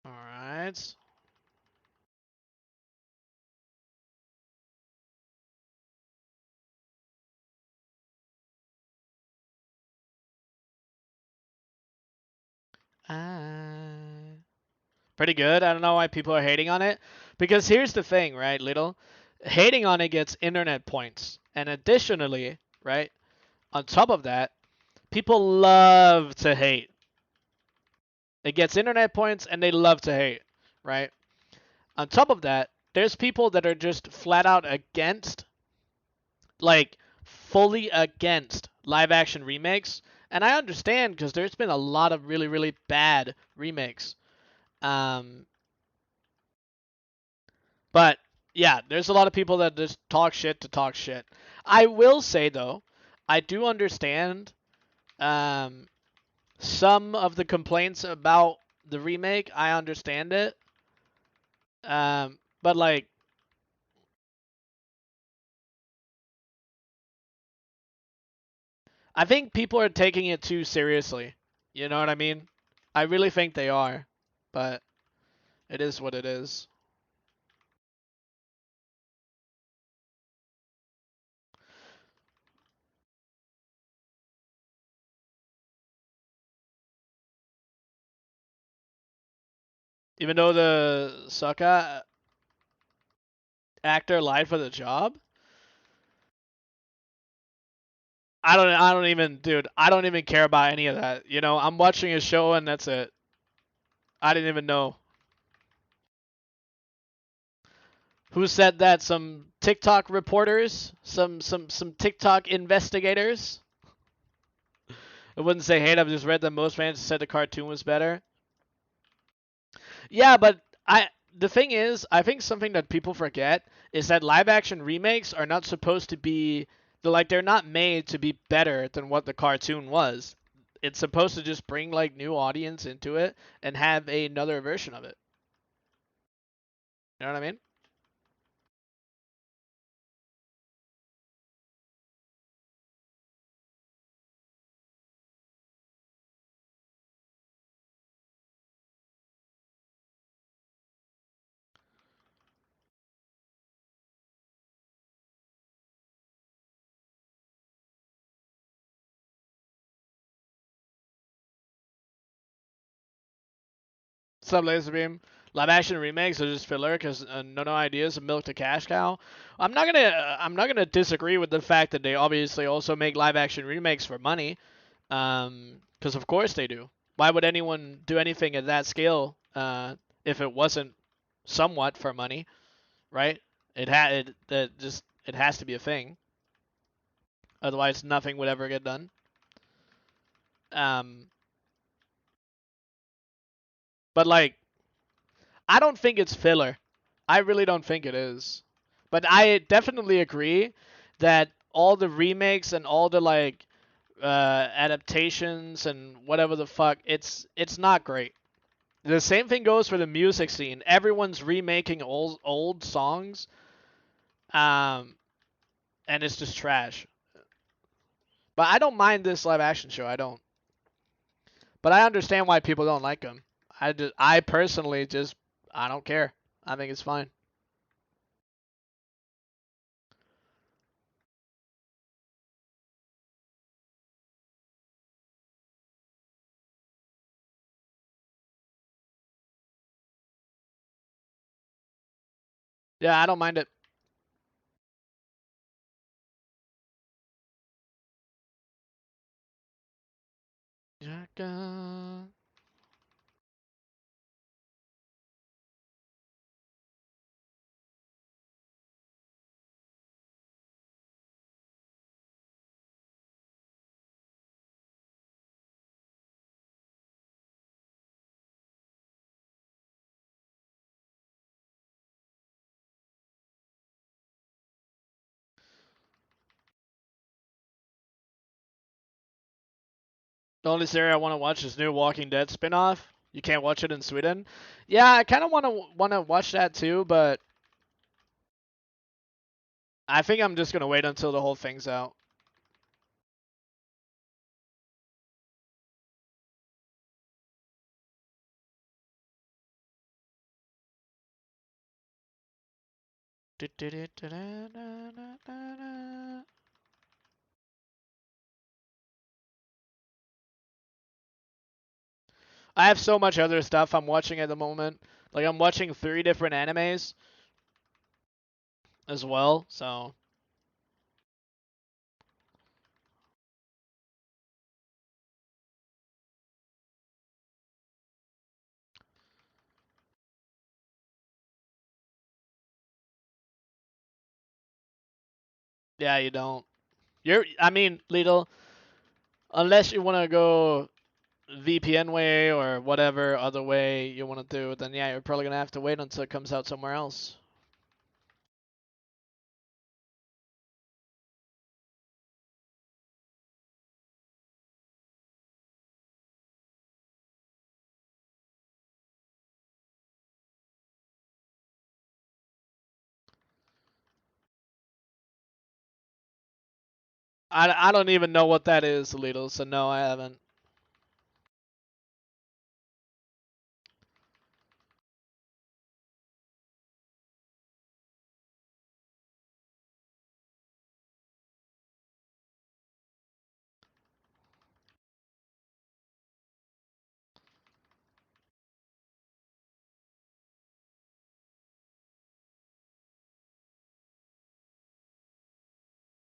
Alright. Pretty good. I don't know why people are hating on it. Because here's the thing, right, Little? Hating on it gets internet points. And additionally, right, on top of that, people love to hate. It gets internet points and they love to hate, right? On top of that, there's people that are just flat out against, like, fully against live action remakes. And I understand because there's been a lot of really, really bad remakes. But yeah, there's a lot of people that just talk shit to talk shit. I will say though, I do understand um, some of the complaints about the remake. I understand it, but like, I think people are taking it too seriously. You know what I mean? I really think they are, but it is what it is. Even though the Sokka actor lied for the job, I don't even, dude. I don't even care about any of that. You know, I'm watching a show and that's it. I didn't even know. Who said that? Some TikTok reporters? Some TikTok investigators? I wouldn't say hate. I've just read that most fans said the cartoon was better. Yeah, but the thing is, I think something that people forget is that live action remakes are not supposed to be they're not made to be better than what the cartoon was. It's supposed to just bring like new audience into it and have another version of it. You know what I mean? Sub Laser Beam. Live action remakes are just filler because no ideas and milk the cash cow. I'm not gonna disagree with the fact that they obviously also make live action remakes for money. Because of course they do. Why would anyone do anything at that scale if it wasn't somewhat for money, right? It has to be a thing. Otherwise, nothing would ever get done. Um, but like, I don't think it's filler. I really don't think it is. But I definitely agree that all the remakes and all the like adaptations and whatever the fuck, it's not great. The same thing goes for the music scene. Everyone's remaking old songs, um, and it's just trash. But I don't mind this live action show. I don't. But I understand why people don't like them. I personally just, I don't care. I think it's fine. Yeah, I don't mind it. The only series I want to watch is new Walking Dead spin-off. You can't watch it in Sweden. Yeah, I kind of want to watch that too, but I think I'm just gonna wait until the whole thing's out. I have so much other stuff I'm watching at the moment. Like I'm watching 3 different animes as well, so yeah, you don't. I mean, Lidl, unless you want to go VPN way or whatever other way you want to do, then yeah, you're probably gonna have to wait until it comes out somewhere else. I don't even know what that is, Lidl, so no, I haven't.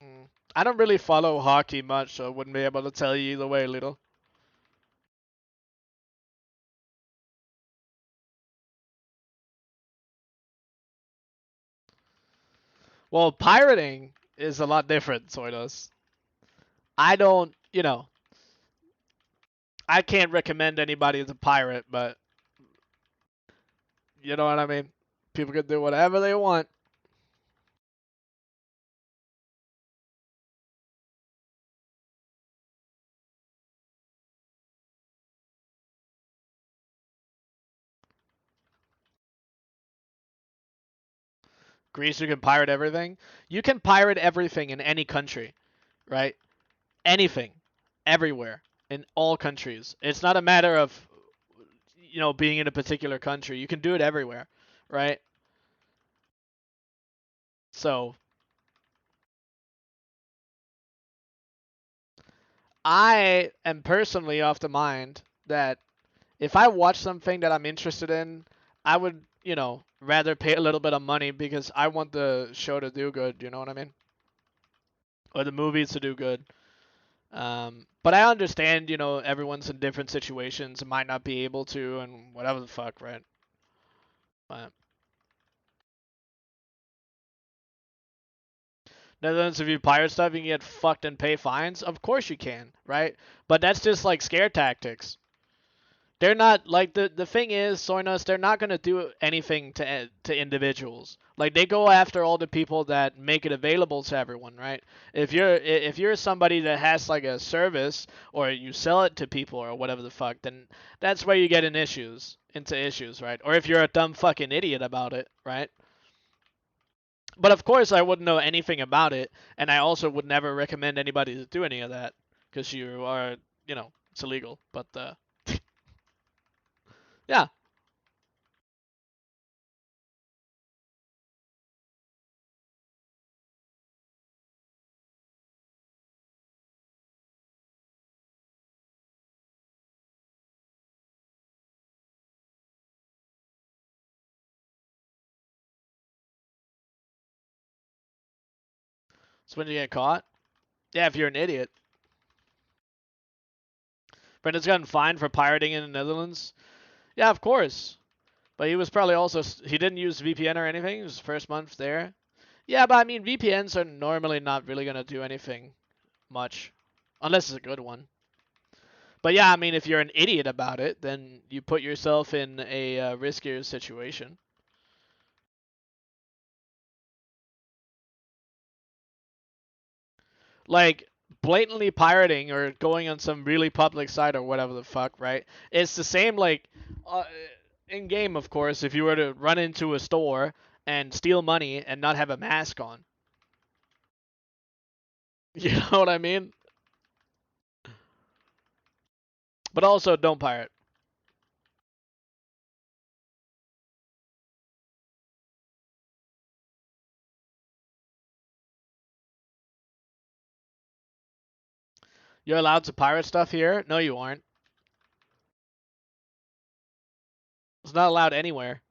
Mm. I don't really follow hockey much, so I wouldn't be able to tell you either way, Lidl. Well, pirating is a lot different, sort of. I don't, I can't recommend anybody to pirate, but you know what I mean? People can do whatever they want. Greece, you can pirate everything. You can pirate everything in any country, right? Anything, everywhere, in all countries. It's not a matter of, being in a particular country. You can do it everywhere, right? So I am personally of the mind that if I watch something that I'm interested in, I would, rather pay a little bit of money because I want the show to do good. You know what I mean? Or the movies to do good. But I understand, everyone's in different situations and might not be able to, and whatever the fuck, right? But Netherlands, if you pirate stuff, you can get fucked and pay fines. Of course you can, right? But that's just like scare tactics. They're not like the thing is, Soinos, they're not gonna do anything to individuals. Like they go after all the people that make it available to everyone, right? If you're somebody that has like a service or you sell it to people or whatever the fuck, then that's where you get into issues, right? Or if you're a dumb fucking idiot about it, right? But of course, I wouldn't know anything about it, and I also would never recommend anybody to do any of that because you are, it's illegal. But yeah. So when you get caught, yeah, if you're an idiot. Brendan's gotten fined for pirating in the Netherlands. Yeah, of course. But he was probably also he didn't use VPN or anything. It was his first month there. Yeah, but I mean VPNs are normally not really gonna do anything much, unless it's a good one. But yeah, I mean if you're an idiot about it, then you put yourself in a riskier situation. Like blatantly pirating or going on some really public site or whatever the fuck, right? It's the same like in game, of course, if you were to run into a store and steal money and not have a mask on. You know what I mean? But also don't pirate. You're allowed to pirate stuff here? No, you aren't. It's not allowed anywhere.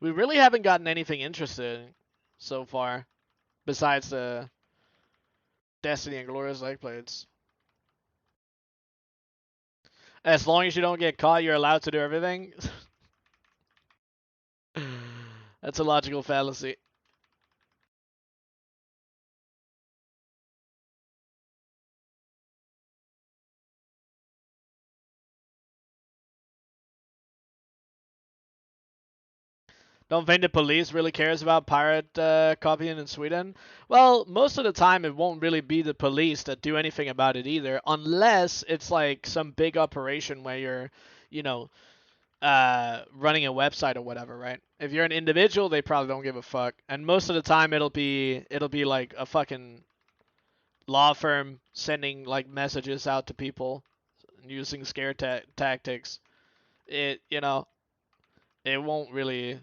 We really haven't gotten anything interesting so far, besides the Destiny and Glorious Lake Blades. As long as you don't get caught, you're allowed to do everything. That's a logical fallacy. Don't think the police really cares about pirate copying in Sweden. Well, most of the time it won't really be the police that do anything about it either, unless it's like some big operation where you're, you know, running a website or whatever, right? If you're an individual, they probably don't give a fuck. And most of the time it'll be like a fucking law firm sending like messages out to people using scare tactics. It won't really.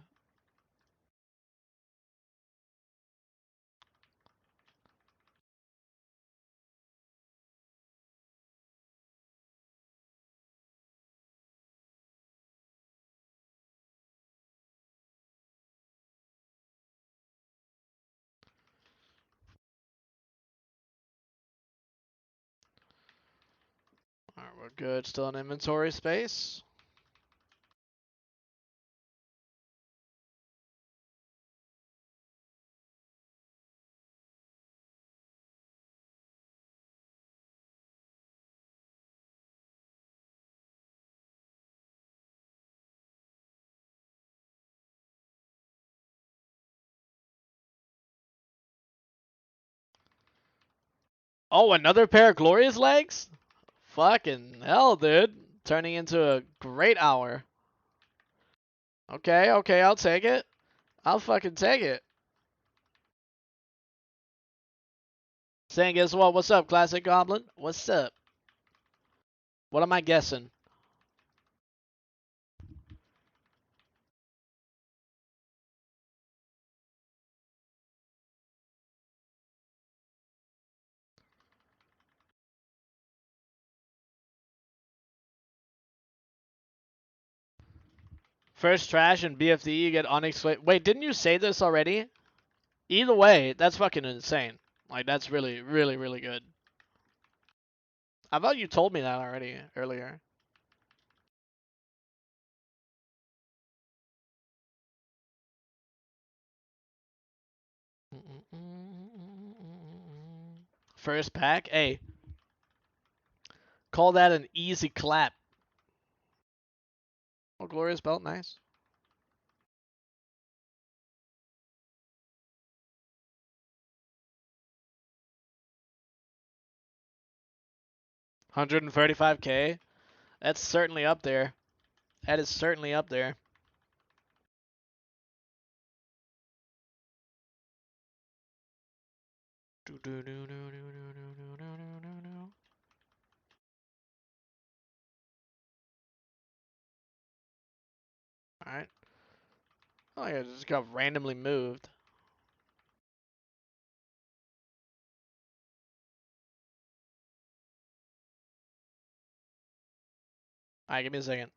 All right, we're good. Still in inventory space. Oh, another pair of glorious legs? Fucking hell, dude. Turning into a great hour. Okay, okay, I'll take it. I'll fucking take it. Saying, guess what? What's up, Classic Goblin? What's up? What am I guessing? First trash and BFD, you get Onyx. Wait, didn't you say this already? Either way, that's fucking insane. Like, that's really, really, really good. I thought you told me that already earlier. First pack? Hey, call that an easy clap. Oh, Glorious Belt, nice. $135K. That's certainly up there. That is certainly up there. Alright. Oh yeah, it just got randomly moved. Alright, give me a second.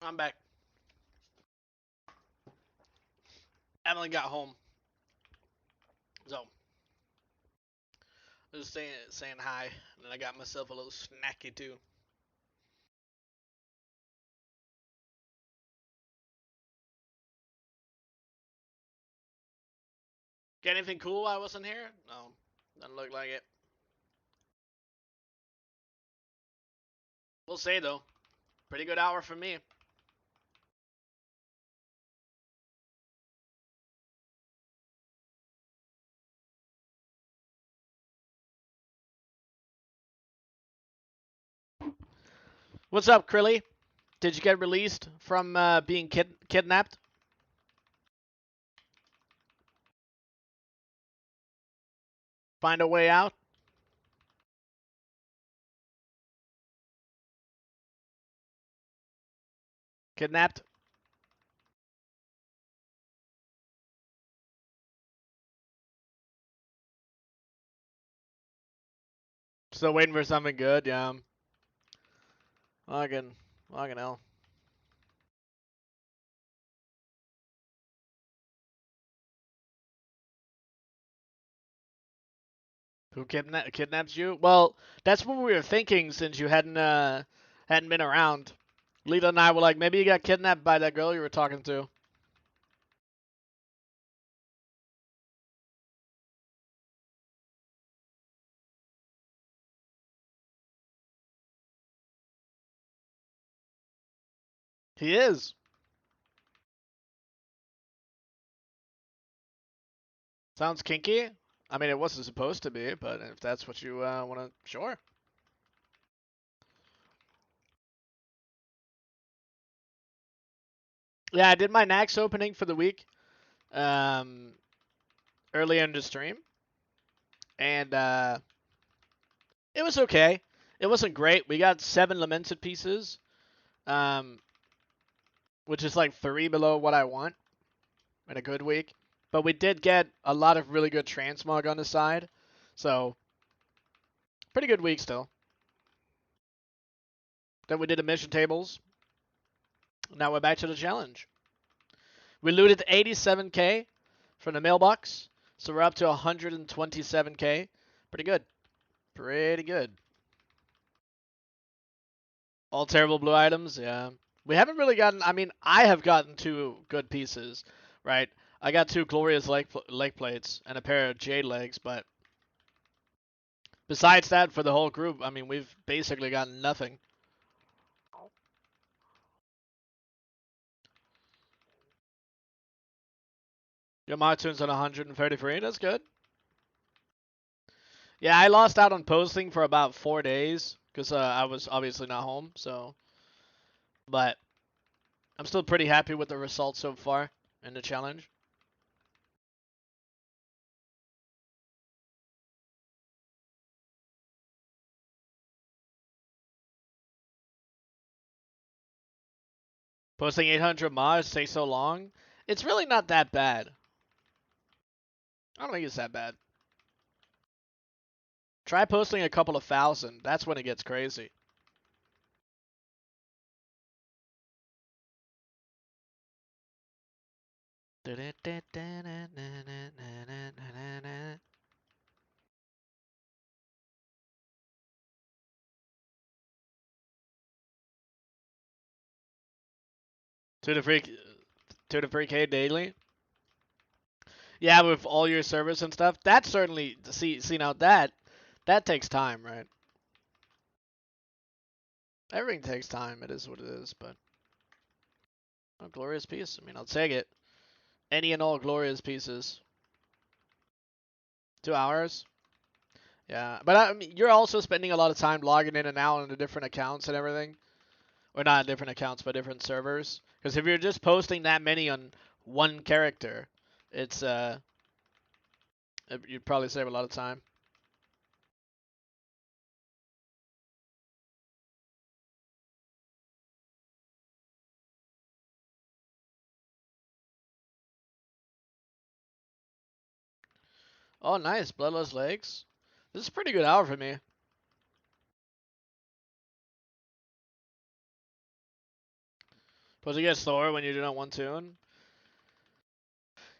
I'm back. Emily got home. So just saying hi. And then I got myself a little snacky too. Get anything cool while I wasn't here? No. Doesn't look like it. We'll say though. Pretty good hour for me. What's up, Krilly? Did you get released from being kidnapped? Find a way out? Kidnapped? Still waiting for something good, yeah. Fucking hell. Who kidnaps you? Well, that's what we were thinking since you hadn't been around. Lita and I were like, maybe you got kidnapped by that girl you were talking to. He is. Sounds kinky. I mean, it wasn't supposed to be, but if that's what you want to, sure. Yeah, I did my Nax opening for the week um, earlier in the stream, and it was okay. It wasn't great. We got 7 lamented pieces, um, which is like 3 below what I want in a good week. But we did get a lot of really good transmog on the side, so pretty good week still. Then we did the mission tables. Now we're back to the challenge. We looted 87k from the mailbox, so we're up to 127k. Pretty good. Pretty good. All terrible blue items, yeah. We haven't really gotten. I mean, I have gotten 2 good pieces, right? I got 2 glorious leg plates and a pair of jade legs, but besides that, for the whole group, I mean, we've basically gotten nothing. Your Martune's on 133. That's good. Yeah, I lost out on posting for about 4 days because I was obviously not home. So, but I'm still pretty happy with the results so far in the challenge. Posting 800 mods takes so long. It's really not that bad. I don't think it's that bad. Try posting a couple of thousand. That's when it gets crazy. Two to three, 2 to 3K daily. Yeah, with all your service and stuff. That certainly see now that takes time, right? Everything takes time. It is what it is, but a glorious piece. I mean, I'll take it. Any and all glorious pieces. 2 hours. Yeah, but I mean, you're also spending a lot of time logging in and out on the different accounts and everything, or not different accounts, but different servers. Because if you're just posting that many on one character, it's you'd probably save a lot of time. Oh, nice, bloodless legs. This is a pretty good hour for me. Supposed to get slower when you do not want to.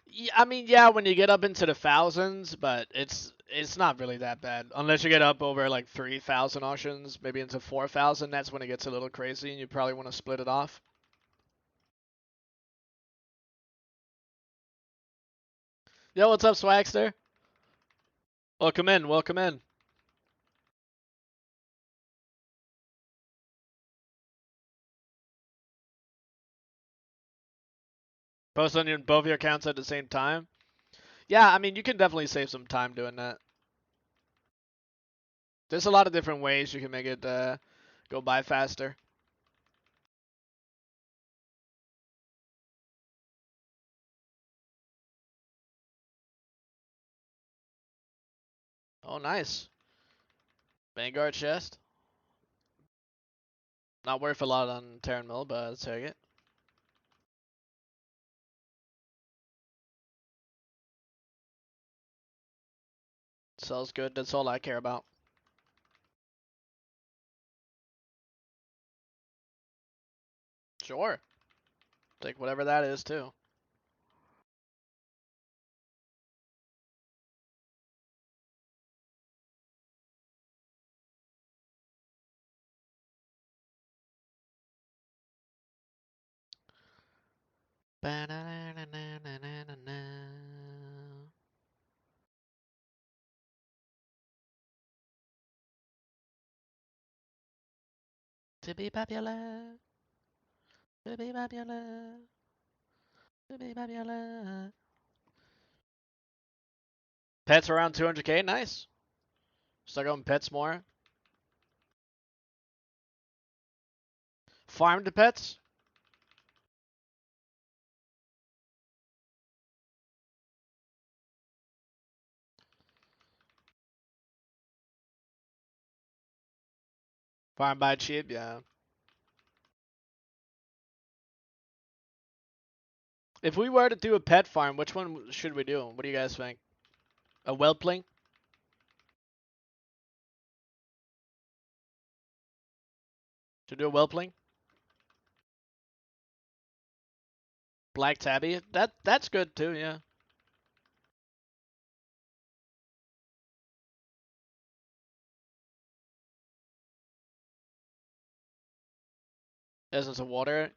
Yeah, I mean, yeah, when you get up into the thousands, but it's not really that bad. Unless you get up over like 3,000 auctions, maybe into 4,000, that's when it gets a little crazy and you probably want to split it off. Yo, what's up, Swagster? Welcome in, welcome in. Post on both your accounts at the same time. Yeah, I mean, you can definitely save some time doing that. There's a lot of different ways you can make it go by faster. Oh, nice. Vanguard chest. Not worth a lot on Terran Mill, but I'll take it. Sells good. That's all I care about. Sure. Take whatever that is, too. To be popular. Baby Babiola. Baby Babiola. Pets around 200k, nice. Start going pets more. Farm to pets. Farm by cheap, yeah. If we were to do a pet farm, which one should we do? What do you guys think? A whelpling? To do a whelpling? Black tabby? That's good too, yeah. Essence of water.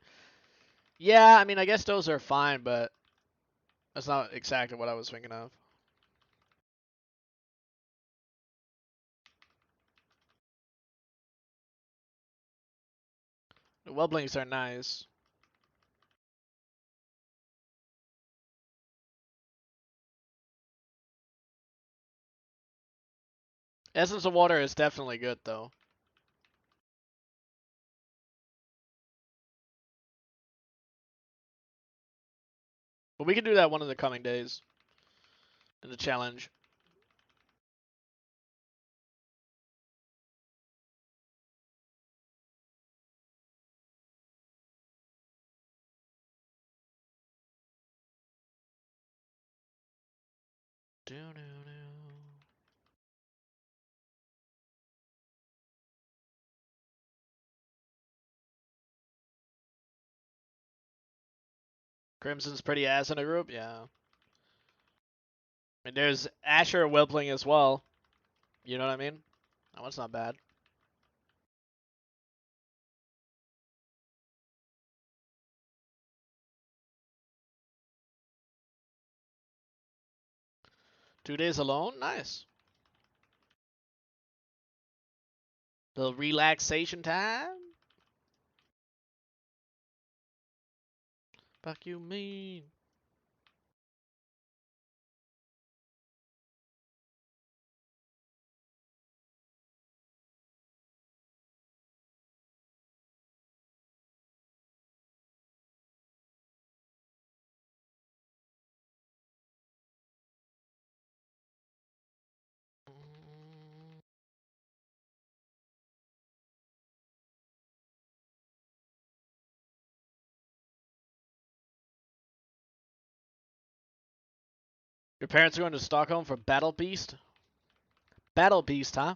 Yeah, I mean, I guess those are fine, but that's not exactly what I was thinking of. The whelplings are nice. Essence of water is definitely good though. But we can do that one of the coming days in the challenge. Crimson's pretty ass in a group, yeah. And there's Asher Whelpling as well. You know what I mean? That one's not bad. Two days alone? Nice. Little relaxation time? Fuck you mean? Your parents are going to Stockholm for Battle Beast? Battle Beast, huh?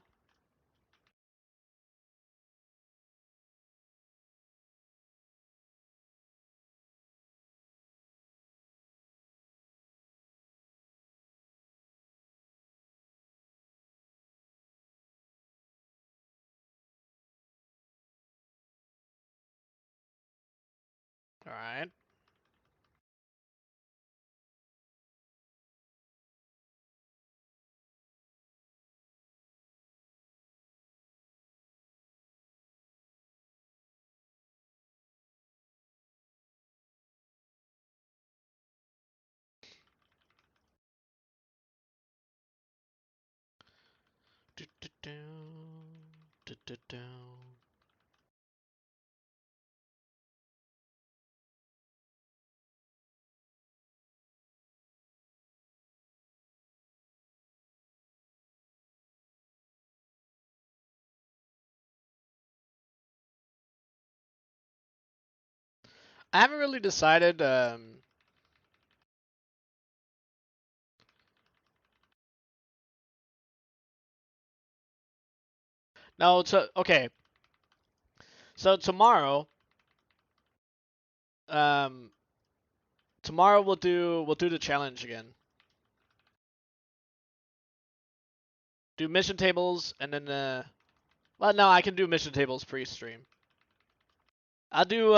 Alright. I haven't really decided. No, okay. So um, tomorrow we'll do the challenge again. Do mission tables and then well, no, I can do mission tables pre-stream. I'll do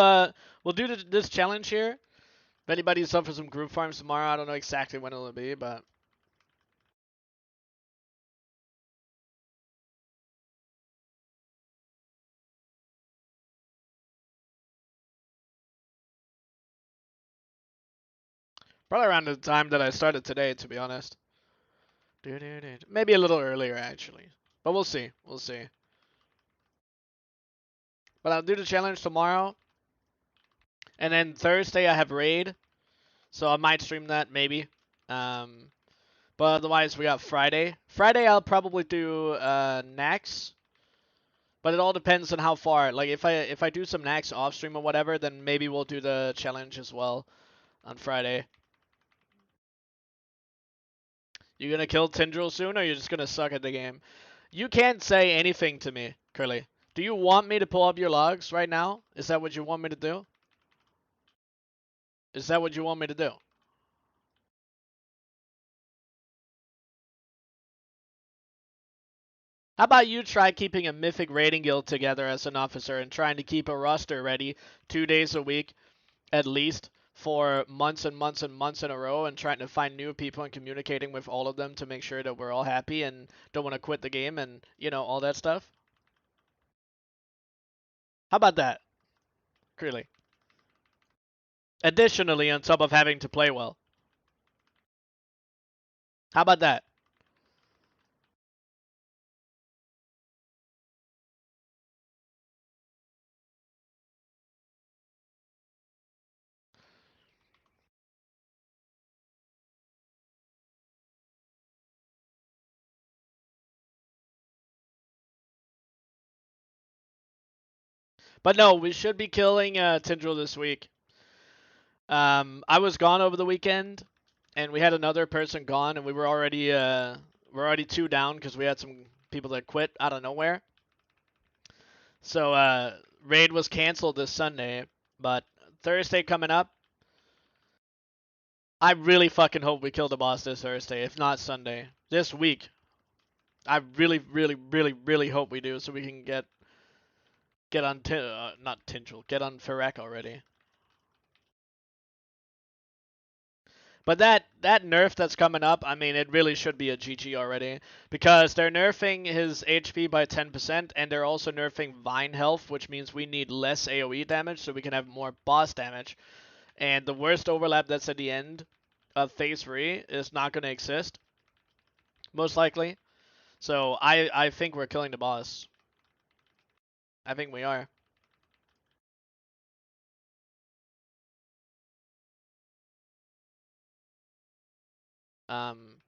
we'll do this challenge here. If anybody's up for some group farms tomorrow, I don't know exactly when it'll be, but Probably around the time that I started today, to be honest. Maybe a little earlier, actually. But we'll see. We'll see. But I'll do the challenge tomorrow. And then Thursday I have raid. So I might stream that, maybe. Um, but otherwise we got Friday. Friday I'll probably do Nax. But it all depends on how far. Like if I do some Nax off stream or whatever, then maybe we'll do the challenge as well on Friday. You gonna kill Tindril soon, or you're just gonna suck at the game? You can't say anything to me, Curly. Do you want me to pull up your logs right now? Is that what you want me to do? Is that what you want me to do? How about you try keeping a Mythic raiding guild together as an officer and trying to keep a roster ready 2 days a week at least for months and months and months in a row, and trying to find new people and communicating with all of them to make sure that we're all happy and don't want to quit the game and, all that stuff? How about that, Curly? Additionally, on top of having to play well. How about that? But no, we should be killing Tindril this week. I was gone over the weekend, and we had another person gone, and we're already two down because we had some people that quit out of nowhere. So raid was canceled this Sunday, but Thursday coming up, I really fucking hope we kill the boss this Thursday, if not Sunday. This week. I really, really, really, really hope we do, so we can get on not Tindril, get on Ferrek already. But that nerf that's coming up, I mean, it really should be a GG already, because they're nerfing his HP by 10%, and they're also nerfing Vine health, which means we need less AoE damage so we can have more boss damage. And the worst overlap that's at the end of phase 3 is not going to exist, most likely. So I think we're killing the boss. I think we are.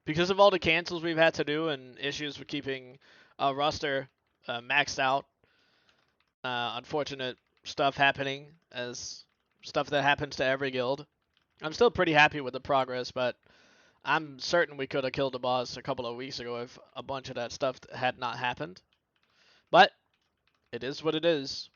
Because of all the cancels we've had to do and issues with keeping a roster maxed out, unfortunate stuff happening as stuff that happens to every guild. I'm still pretty happy with the progress, but I'm certain we could have killed the boss a couple of weeks ago if a bunch of that stuff had not happened. But it is what it is.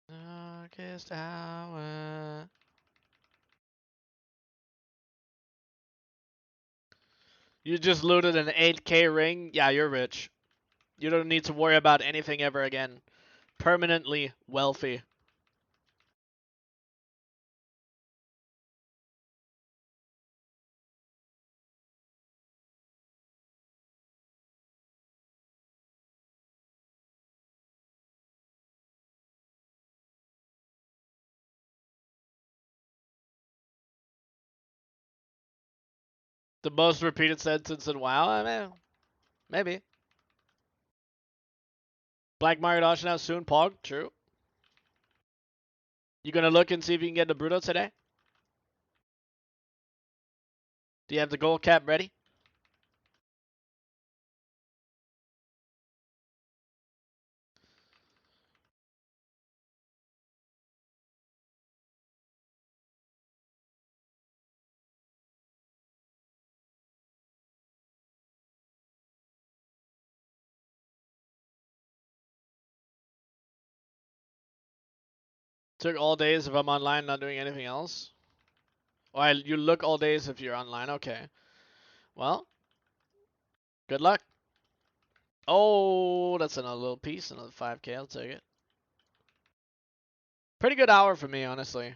Darkest hour. You just looted an 8K ring? Yeah, you're rich. You don't need to worry about anything ever again. Permanently wealthy. The most repeated sentence in WoW? I mean, maybe. Black Mario Dodge now soon, Pog. True. You gonna look and see if you can get the Bruto today? Do you have the gold cap ready? Took all days if I'm online, not doing anything else. Or you look all days if you're online. Okay. Well, good luck. Oh, that's another little piece, another 5K. I'll take it. Pretty good hour for me, honestly.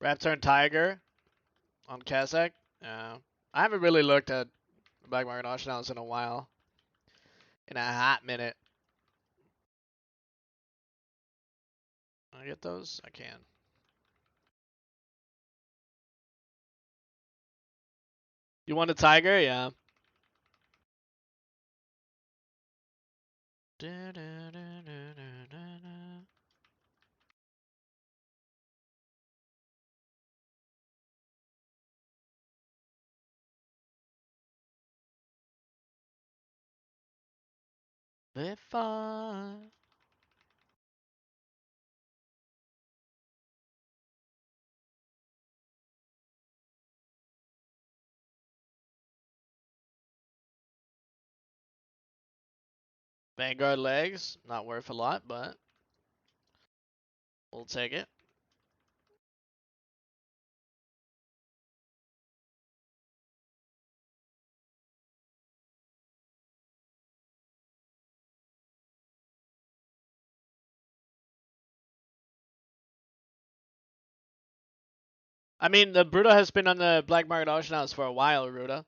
Raptor and Tiger on Kazakh. I haven't really looked at Black Market Auction House in a while. In a hot minute. Can I get those? I can. You want a Tiger? Yeah. Before. Vanguard legs, not worth a lot, but we'll take it. I mean, the Bruta has been on the Black Market Auction House for a while, Ruda.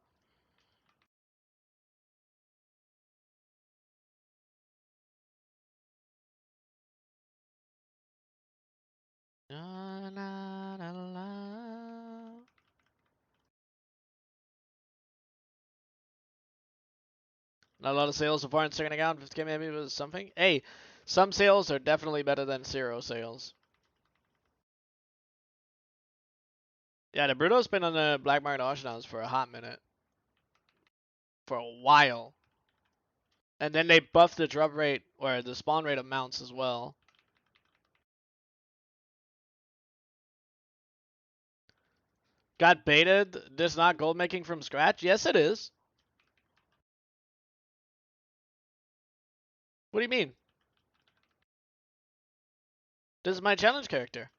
La, la, la, la. Not a lot of sales so far in second account. 50K maybe was something. Hey, some sales are definitely better than 0 sales. Yeah, the Bruto's been on the Black Market Auction House for a hot minute. For a while. And then they buffed the drop rate, or the spawn rate of mounts as well. Got baited? This not gold making from scratch? Yes, it is. What do you mean? This is my challenge character.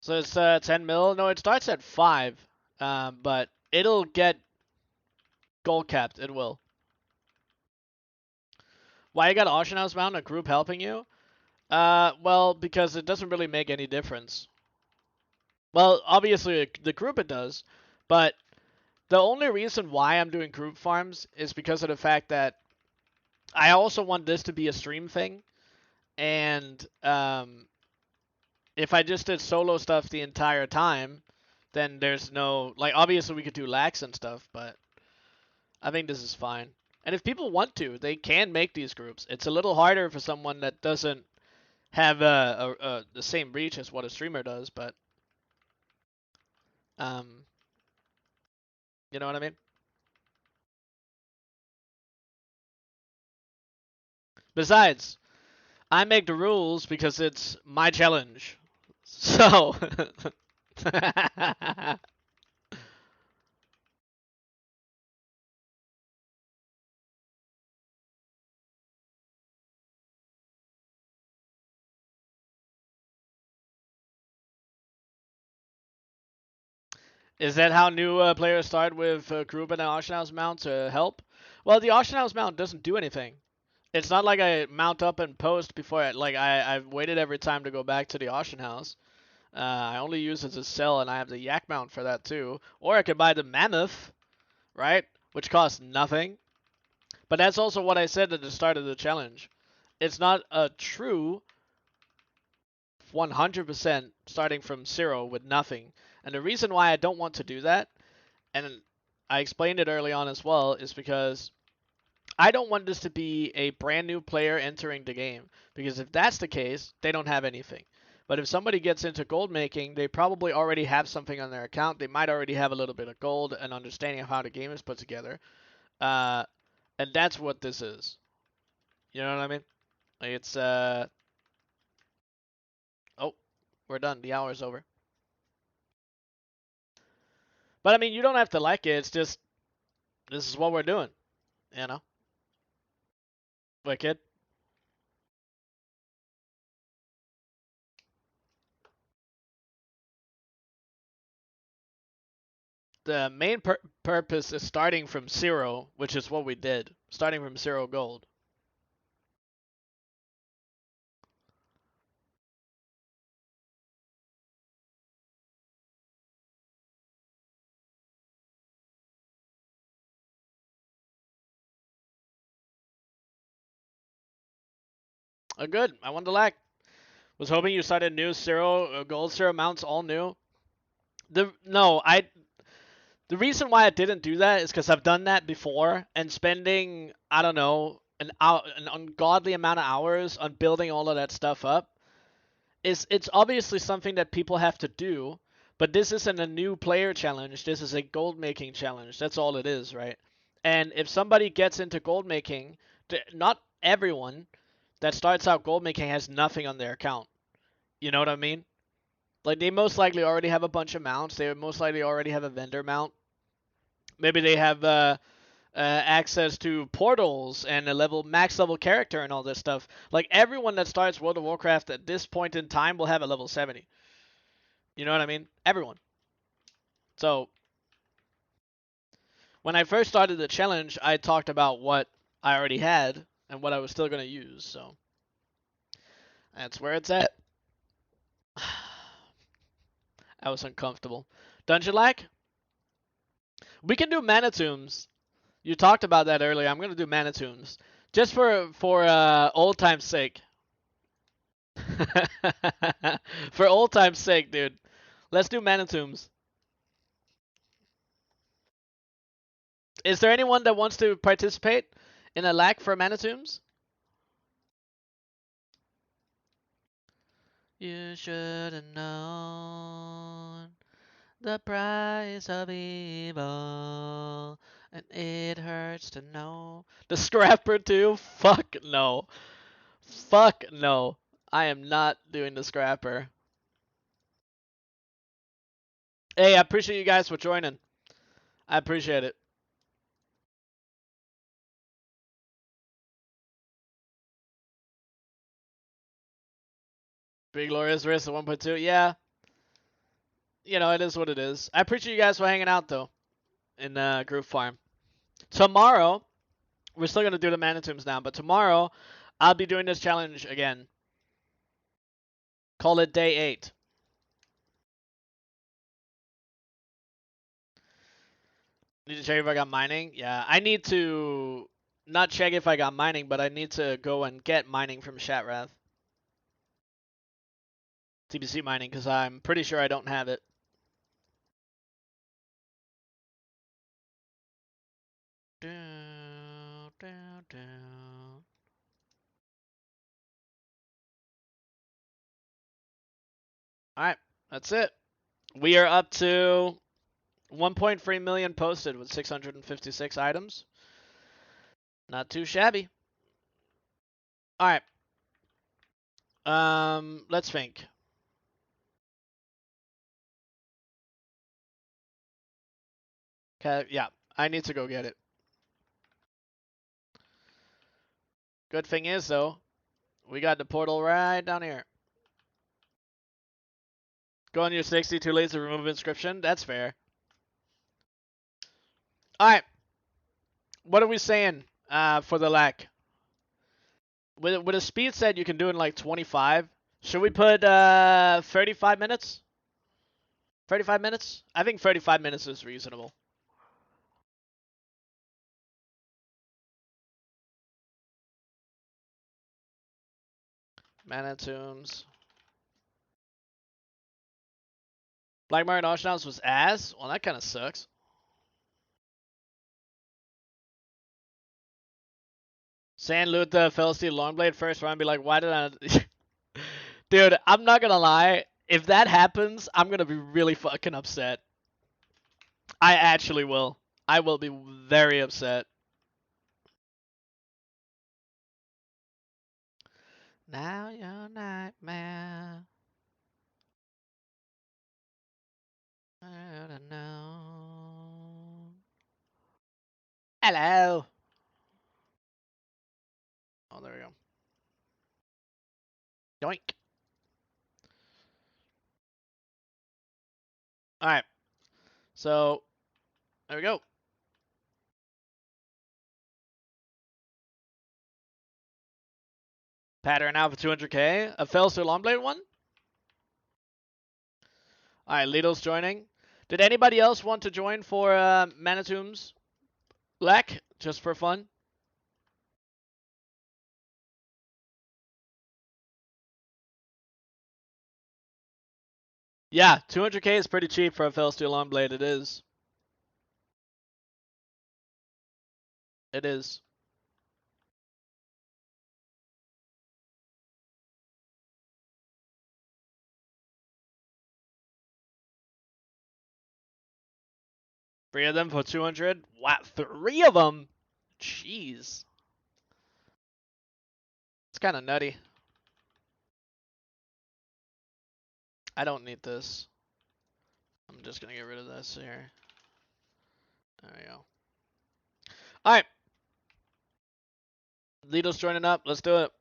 So it's 10 mil. No, it starts at 5. But it'll get gold capped. It will. Why you got auction house mount? A group helping you? Well, because it doesn't really make any difference. Well, obviously the group it does, but the only reason why I'm doing group farms is because of the fact that I also want this to be a stream thing, and if I just did solo stuff the entire time, then there's no, like, obviously we could do lax and stuff, but I think this is fine. And if people want to, they can make these groups. It's a little harder for someone that doesn't have the same reach as what a streamer does, but um, you know what I mean? Besides, I make the rules because it's my challenge. So is that how new players start with group and auction house mount to help? Well, the auction house mount doesn't do anything. It's not like I mount up and post before I've waited every time to go back to the auction house. I only use it to sell, and I have the yak mount for that too. Or I could buy the mammoth, right? Which costs nothing. But that's also what I said at the start of the challenge. It's not a true 100% starting from 0 with nothing. And the reason why I don't want to do that, and I explained it early on as well, is because I don't want this to be a brand new player entering the game, because if that's the case, they don't have anything. But if somebody gets into gold making, they probably already have something on their account. They might already have a little bit of gold and understanding of how the game is put together. Uh, and that's what this is. You know what I mean? Like it's oh, we're done. The hour's over. But I mean, you don't have to like it. It's just this is what we're doing. You know, wicked. The main purpose is starting from zero, which is what we did, starting from 0 gold. Good. I won the lag. Was hoping you started new 0 gold, 0 mounts, all new. The reason why I didn't do that is because I've done that before, and spending, I don't know, an ungodly amount of hours on building all of that stuff up it's obviously something that people have to do, but this isn't a new player challenge. This is a gold making challenge. That's all it is, right? And if somebody gets into gold making, not everyone that starts out gold making has nothing on their account. You know what I mean? Like they most likely already have a bunch of mounts. They most likely already have a vendor mount. Maybe they have access to portals and a max level character and all this stuff. Like everyone that starts World of Warcraft at this point in time will have a level 70. You know what I mean? Everyone. So when I first started the challenge, I talked about what I already had and what I was still gonna use. So that's where it's at. I was uncomfortable. Dungeon lag? We can do mana tombs. You talked about that earlier. I'm gonna do mana tombs just for old time's sake. For old time's sake, dude. Let's do mana tombs. Is there anyone that wants to participate in a lag for mana tombs? You should have known the price of evil, and it hurts to know. The scrapper too? Fuck no. Fuck no. I am not doing the scrapper. Hey, I appreciate you guys for joining. I appreciate it. Big glorious risk at 1.2. Yeah, you know, it is what it is. I appreciate you guys for hanging out though in group farm. Tomorrow, we're still gonna do the mana tombs now, but tomorrow I'll be doing this challenge again. Call it day 8. Need to check if I got mining. Yeah, I need to not check if I got mining, but I need to go and get mining from Shatrath. TBC mining, because I'm pretty sure I don't have it. Alright, that's it. We are up to 1.3 million posted with 656 items. Not too shabby. Alright. Let's think. Okay, yeah, I need to go get it. Good thing is, though, we got the portal right down here. Go on your 62 lanes to remove inscription. That's fair. Alright. What are we saying for the lack? With a speed set, you can do it in like 25. Should we put 35 minutes? 35 minutes? I think 35 minutes is reasonable. Mana Tombs. Black Market Auctionhouse was ass? Well, that kind of sucks. Sand loot the Felsteed Longblade first round, be like, why did I? Dude, I'm not gonna lie. If that happens, I'm gonna be really fucking upset. I actually will. I will be very upset. Now your nightmare. I don't know. Hello. Oh, there we go. Doink. All right. So there we go. Pattern out for 200k. A Felster Longblade one. All right, Lidl's joining. Did anybody else want to join for Manitum's Lek just for fun? Yeah, 200k is pretty cheap for a Felsteel Longblade. It is. It is. Three of them for 200. Wow, 3 of them. Jeez, it's kind of nutty. I don't need this. I'm just gonna get rid of this here. There we go. All right, Lidl's joining up. Let's do it.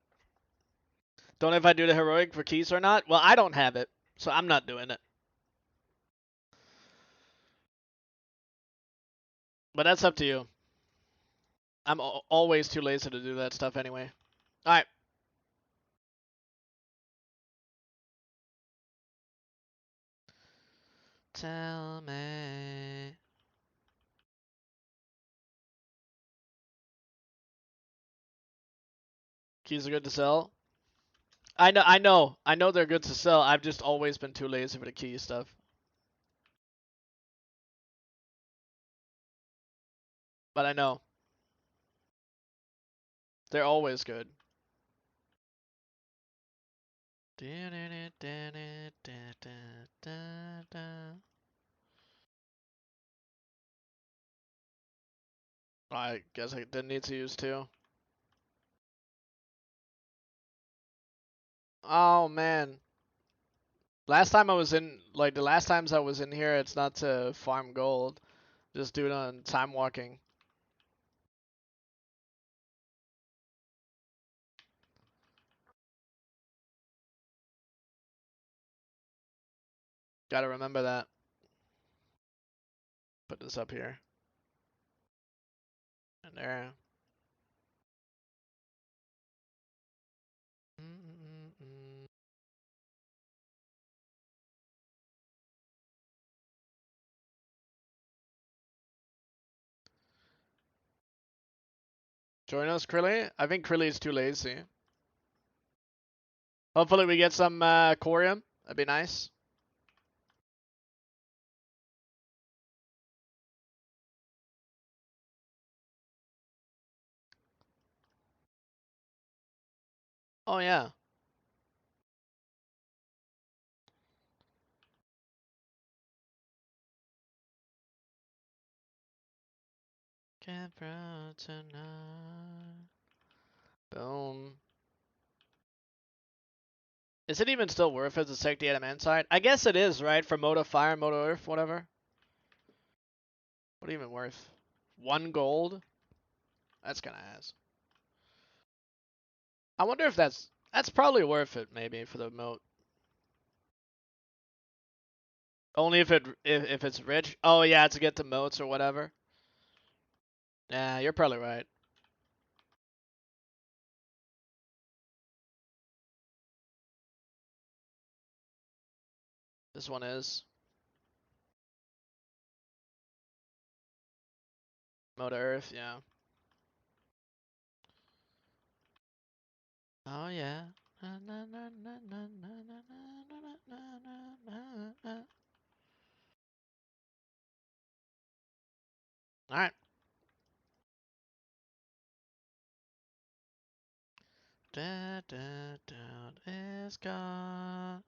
Don't know if I do the heroic for keys or not. Well, I don't have it, so I'm not doing it. But that's up to you. I'm always too lazy to do that stuff anyway. All right. Tell me. Keys are good to sell. I know they're good to sell. I've just always been too lazy for the key stuff. But I know. They're always good. I guess I didn't need to use 2. Oh man. Last time I was in, like the last times I was in here, it's not to farm gold. Just do it on time walking. Gotta remember that. Put this up here. And there. Join us, Krilly? I think Krilly is too lazy. Hopefully we get some Corium. That'd be nice. Oh yeah. Boom. Is it even still worth it to take the adamantite? I guess it is, right? For mode of fire, mode of earth, whatever. What even worth? 1 gold? That's kinda ass. I wonder if that's probably worth it maybe for the moat. Only if it's rich. Oh yeah, to get the moats or whatever. Yeah, you're probably right. This one is. Mode of earth, yeah. Oh yeah. Alright. Doubt is gone.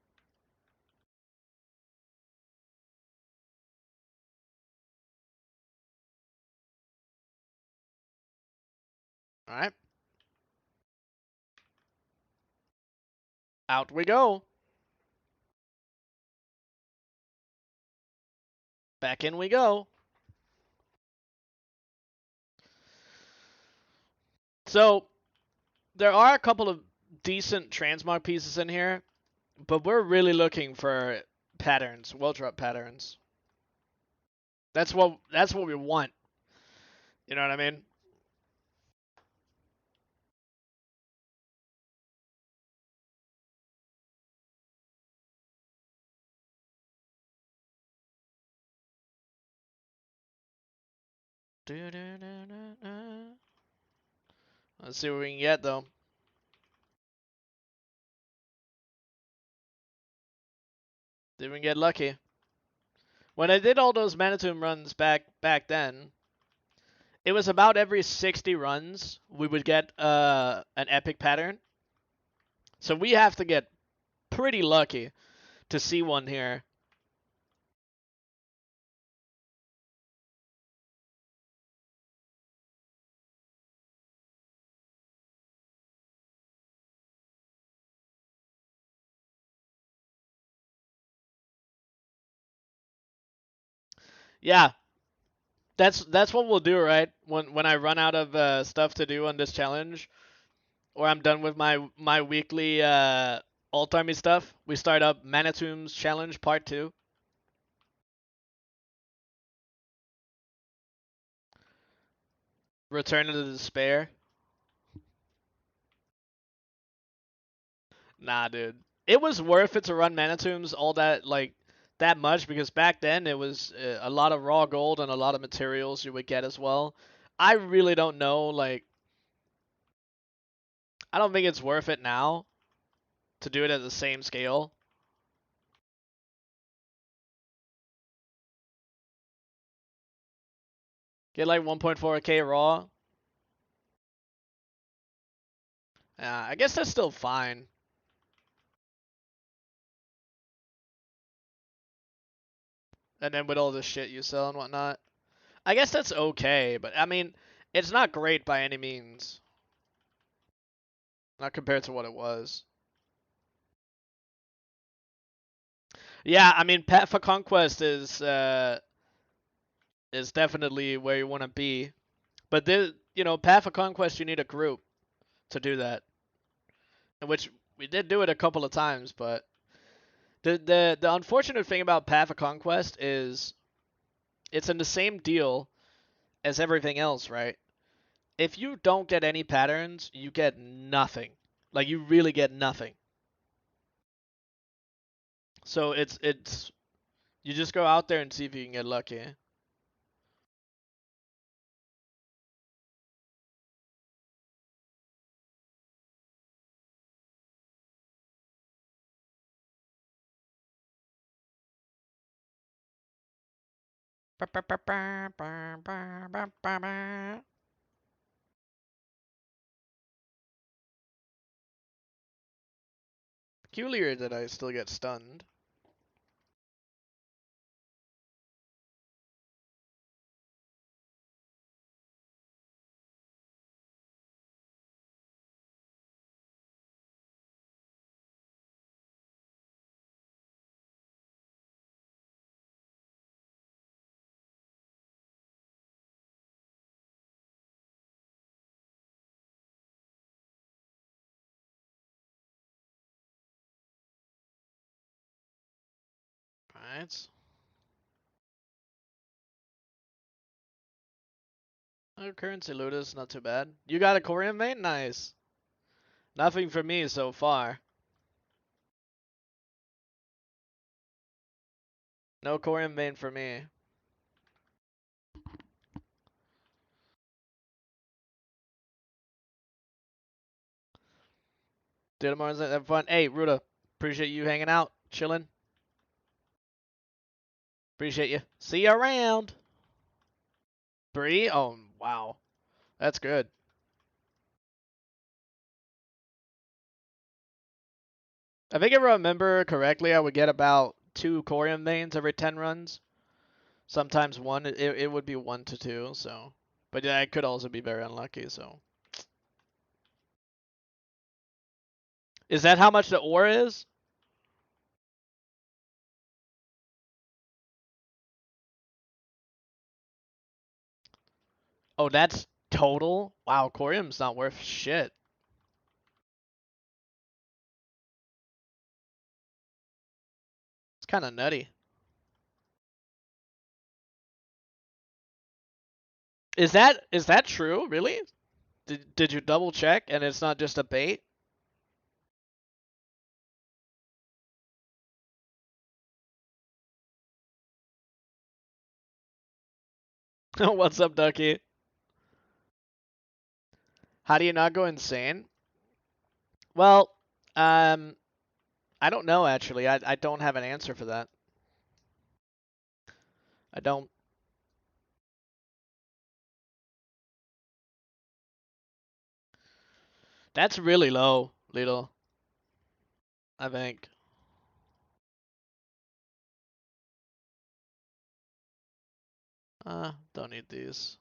All right. Out we go. Back in we go. So there are a couple of decent transmog pieces in here, but we're really looking for patterns, well drop patterns. That's what we want. You know what I mean? Let's see what we can get though. Did we get lucky? When I did all those Manitum runs back then, it was about every 60 runs we would get an epic pattern. So we have to get pretty lucky to see one here. Yeah, that's what we'll do, right? When I run out of stuff to do on this challenge, or I'm done with my weekly alt army stuff, we start up Manitum's challenge part 2. Return of the Despair. Nah, dude. It was worth it to run Manitums all that much because back then it was a lot of raw gold and a lot of materials you would get as well. I really don't know, like I don't think it's worth it now to do it at the same scale. Get like 1.4k raw. I guess that's still fine. And then with all the shit you sell and whatnot, I guess that's okay. But I mean, it's not great by any means. Not compared to what it was. Yeah, I mean, Path for Conquest is definitely where you want to be. But Path of Conquest, you need a group to do that, in which we did do it a couple of times. But the unfortunate thing about Path of Conquest is it's in the same deal as everything else, right? If you don't get any patterns, you get nothing. Like you really get nothing. So it's you just go out there and see if you can get lucky. Peculiar that I still get stunned. Alright. Oh, currency looters, not too bad. You got a Korean mate? Nice. Nothing for me so far. No Korean main for me. Do tomorrow's have fun. Hey, Ruda, appreciate you hanging out, chilling. Appreciate you. See you around. 3? Oh, wow. That's good. I think if I remember correctly, I would get about 2 Corium veins every 10 runs. Sometimes 1. It would be 1 to 2. So, but yeah, it could also be very unlucky. So, is that how much the ore is? Oh, that's total. Wow, Corium's not worth shit. It's kind of nutty. Is that true? Really? Did you double check and it's not just a bait? What's up, Ducky? How do you not go insane? Well, um, I don't know actually. I don't have an answer for that. I don't. That's really low, Lidl. I think. Don't need these.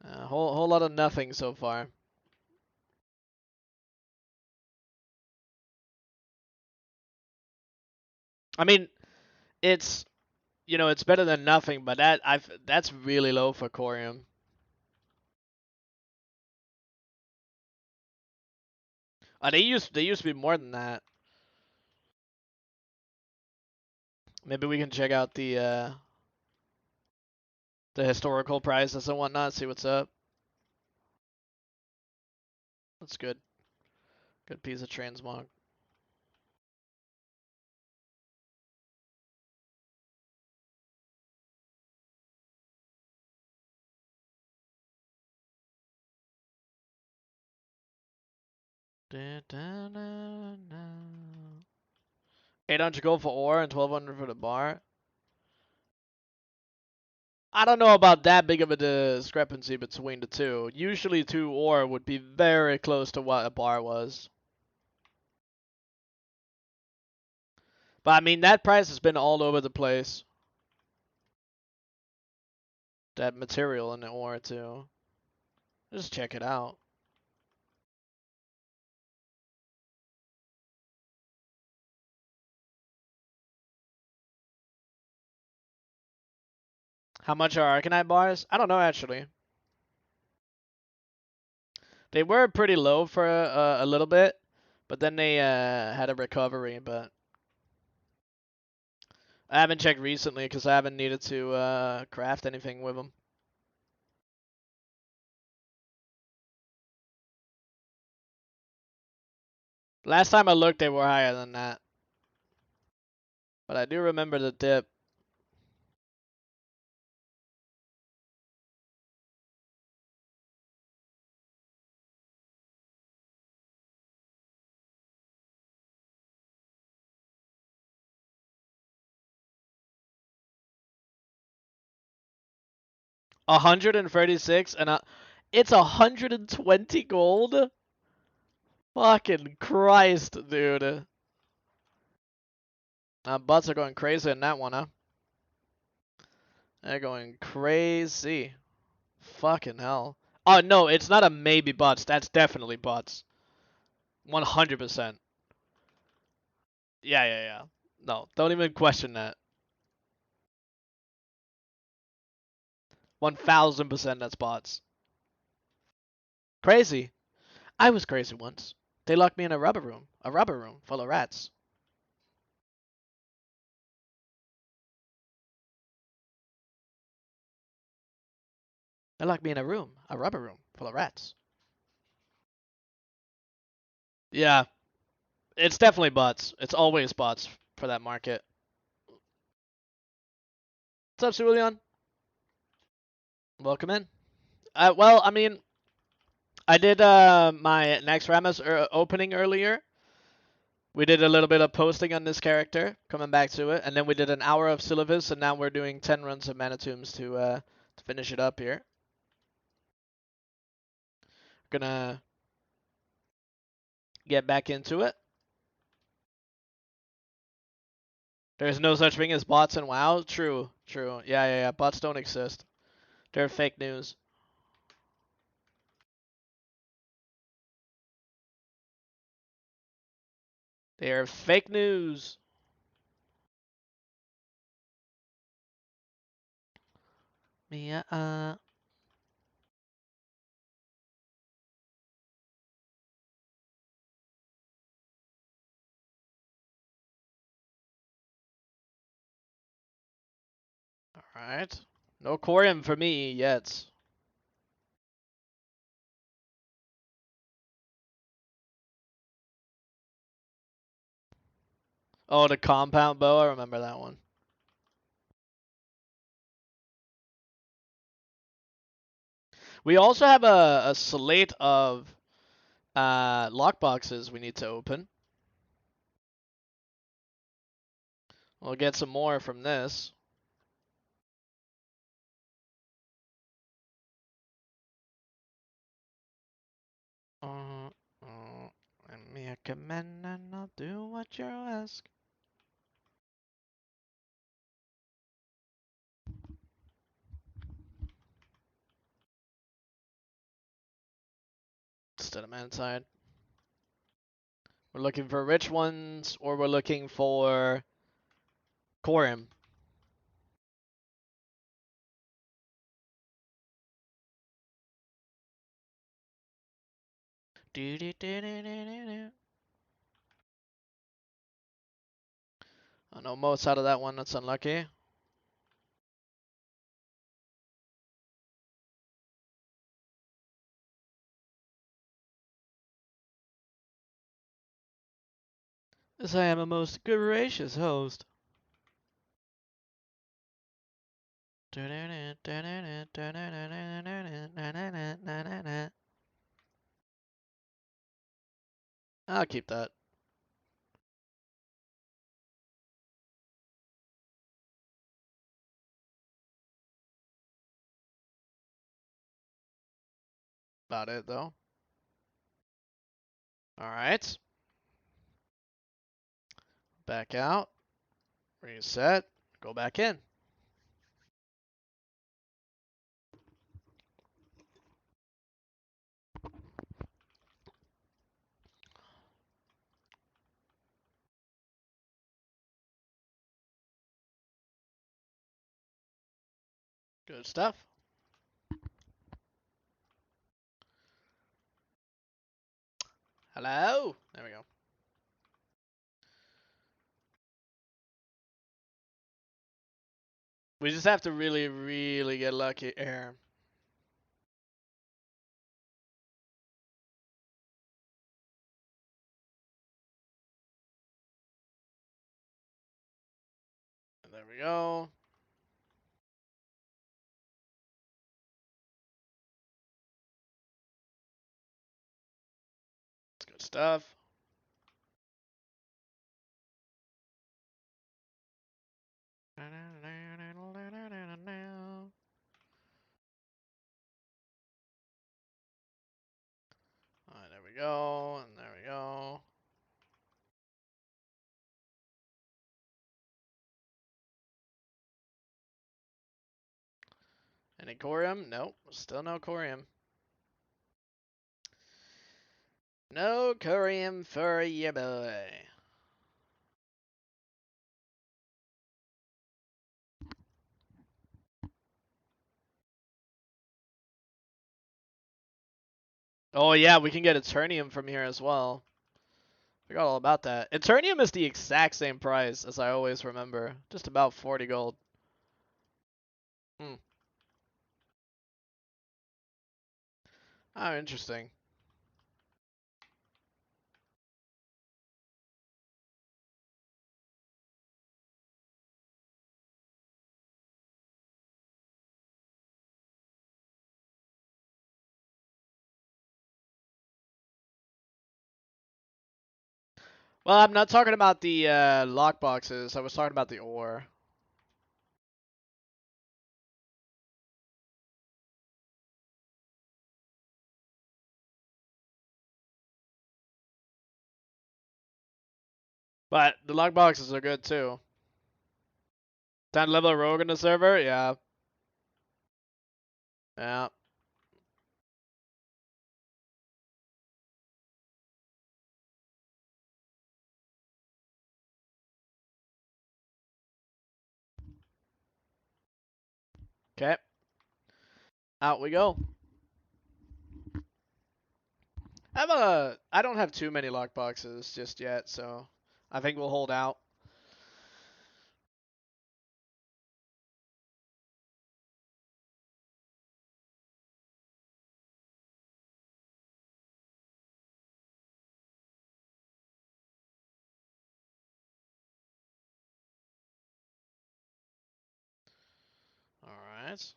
Whole lot of nothing so far. I mean, it's it's better than nothing, but that's really low for Corium. They used to be more than that. Maybe we can check out the historical prices and whatnot, see what's up. That's good. Good piece of transmog. Da, da, da, da. 800 gold for ore and 1200 for the bar. I don't know about that big of a discrepancy between the two. Usually 2 ore would be very close to what a bar was. But I mean, that price has been all over the place. That material in the ore too. Just check it out. How much are Arcanite bars? I don't know actually. They were pretty low for a little bit, but then they had a recovery. But I haven't checked recently because I haven't needed to craft anything with them. Last time I looked, they were higher than that. But I do remember the dip. $136 and it's 120 gold. Fucking Christ, dude. Butts are going crazy in that one, huh? They're going crazy. Fucking hell. Oh no, it's not a maybe butts. That's definitely butts. 100%. Yeah, yeah, yeah. No, don't even question that. 1000% that's bots. Crazy. I was crazy once. They locked me in a rubber room full of rats. They locked me in a rubber room full of rats. Yeah, it's definitely bots. It's always bots for that market. What's up, Sulion? Welcome in. Well, I mean, I did my next Ramus opening earlier. We did a little bit of posting on this character, coming back to it, and then we did an hour of syllabus, and now we're doing 10 runs of Manitombs to finish it up here. Gonna get back into it. There's no such thing as bots in WoW? True, true. Yeah. Bots don't exist. They're fake news. They are fake news. Yeah, Alright. No Corium for me yet. Oh, the compound bow, I remember that one. We also have a slate of lockboxes we need to open. We'll get some more from this. Let me recommend and I'll do what you ask. Instead of man side. We're looking for rich ones, or we're looking for Corium. Oh, no motes out of that one, that's unlucky. As I am a most gracious host. I'll keep that. About it, though. Alright. Back out. Reset. Go back in. Good stuff. Hello? There we go. We just have to really, really get lucky here. And there we go. It's good stuff. Alright, there we go, and there we go. Any Corium? Nope, still no Corium. No Corium for ya boy. Oh yeah, we can get Eternium from here as well. Forgot all about that. Eternium is the exact same price as I always remember. Just about 40 gold. Hmm. Oh, interesting. Well, I'm not talking about the lock boxes. I was talking about the ore. But the lock boxes are good too. Time to level a rogue in the server? Yeah. Yeah. Okay. Out we go. I don't have too many lockboxes just yet, so I think we'll hold out. All right.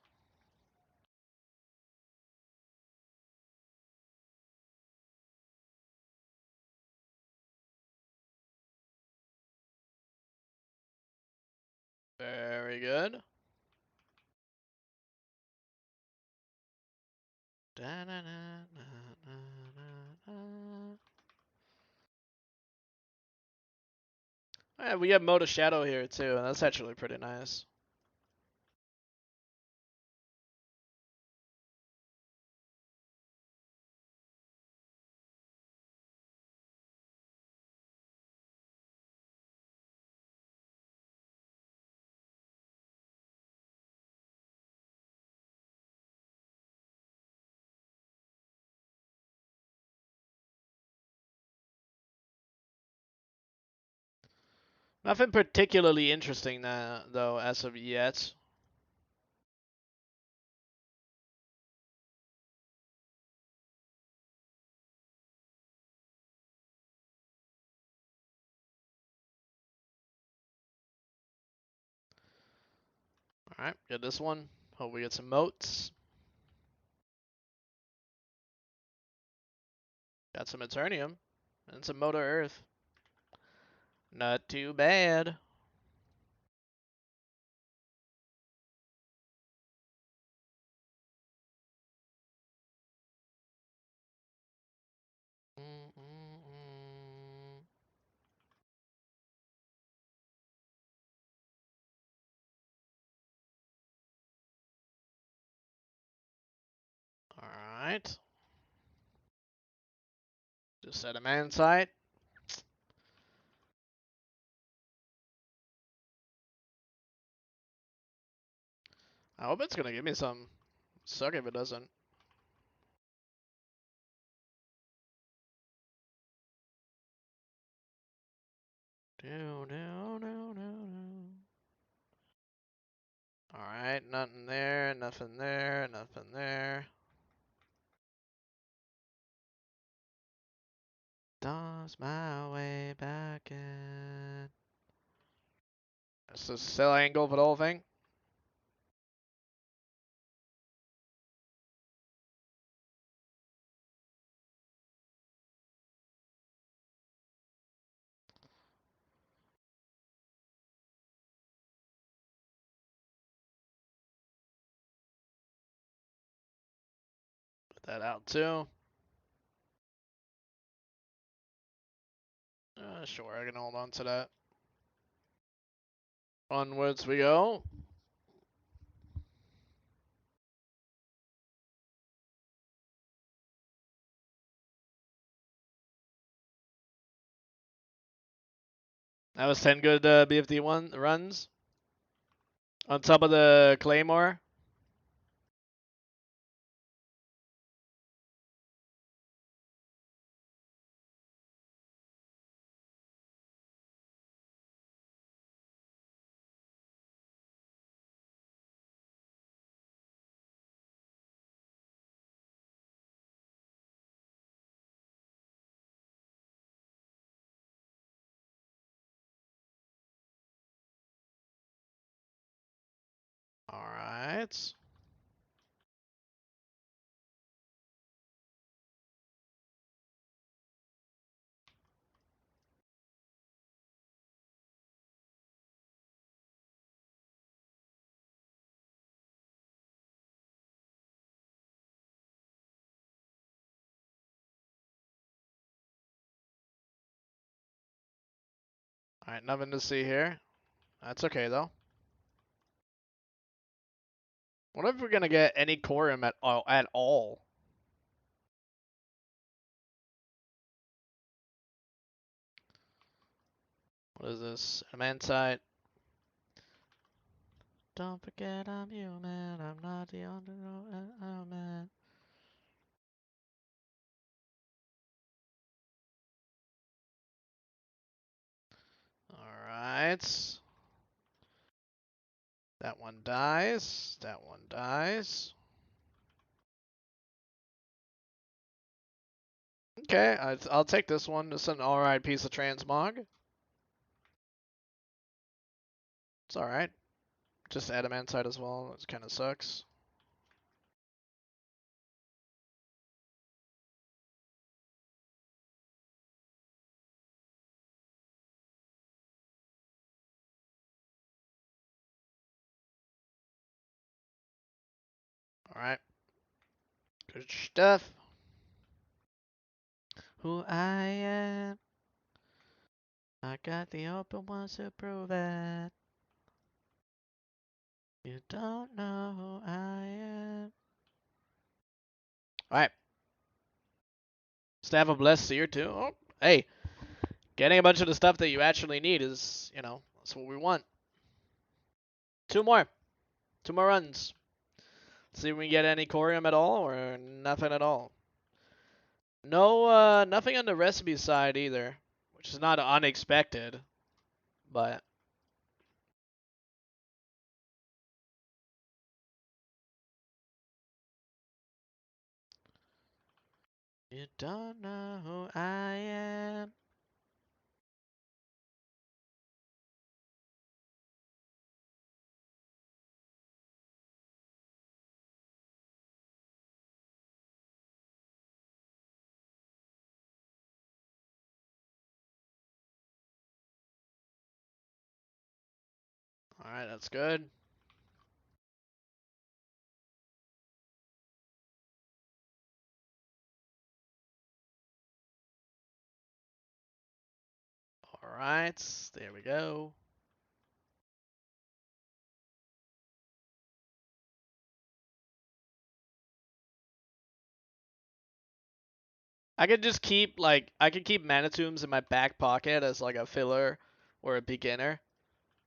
Very good. Alright, we have Mode of Shadow here too, and that's actually pretty nice. Nothing particularly interesting though as of yet. Alright, get this one. Hope we get some moats. Got some Eternium. And some Mote of Earth. Not too bad. Alright. Just set a man sight. I hope it's gonna give me some. Suck if it doesn't. Alright, nothing there, nothing there, nothing there. Dance my way back in. That's the sell angle for the whole thing. Put that out too. Sure, I can hold on to that. Onwards we go. That was 10 good BFD runs. On top of the Claymore. Alright. Alright, nothing to see here. That's okay though. What if we're gonna get any Corium at all? What is this? Adamantite. Don't forget I'm human. I'm not the man. Alright. That one dies. That one dies. Okay, I'll take this one. It's an alright piece of transmog. It's alright. Just adamantite as well. It kind of sucks. Alright. Good stuff. Who I am. I got the open ones to prove it. You don't know who I am. Alright. Staff of Blessed Seer too. Oh, hey. Getting a bunch of the stuff that you actually need is, that's what we want. Two more. Two more runs. See if we get any Corium at all or nothing at all. No, nothing on the recipe side either, which is not unexpected, but you don't know who I am. Alright, that's good. Alright, there we go. I could just keep, I could keep Manitombs in my back pocket as, a filler or a beginner,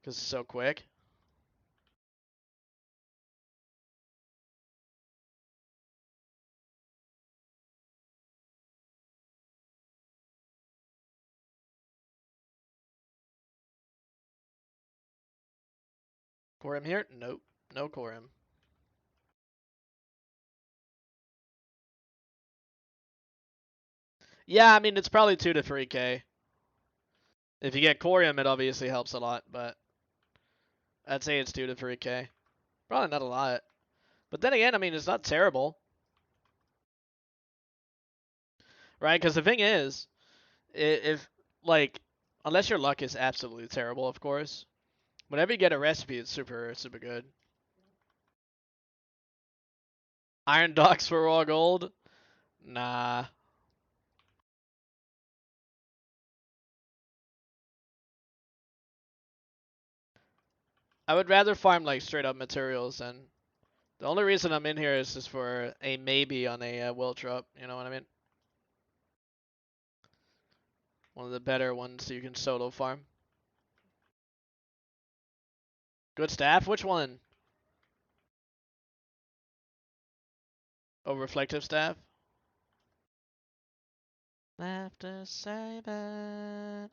because it's so quick. Corium here? Nope. No Corium. Yeah, I mean, it's probably 2 to 3k. If you get Corium, it obviously helps a lot, but I'd say it's 2 to 3k. Probably not a lot. But then again, I mean, it's not terrible. Right? Because the thing is, if, unless your luck is absolutely terrible, of course, whenever you get a recipe, it's super, super good. Iron Docks for raw gold? Nah. I would rather farm, straight up materials, and the only reason I'm in here is just for a maybe on a Welch drop, you know what I mean? One of the better ones you can solo farm. Good staff? Which one? Oh, reflective staff? Left to save it.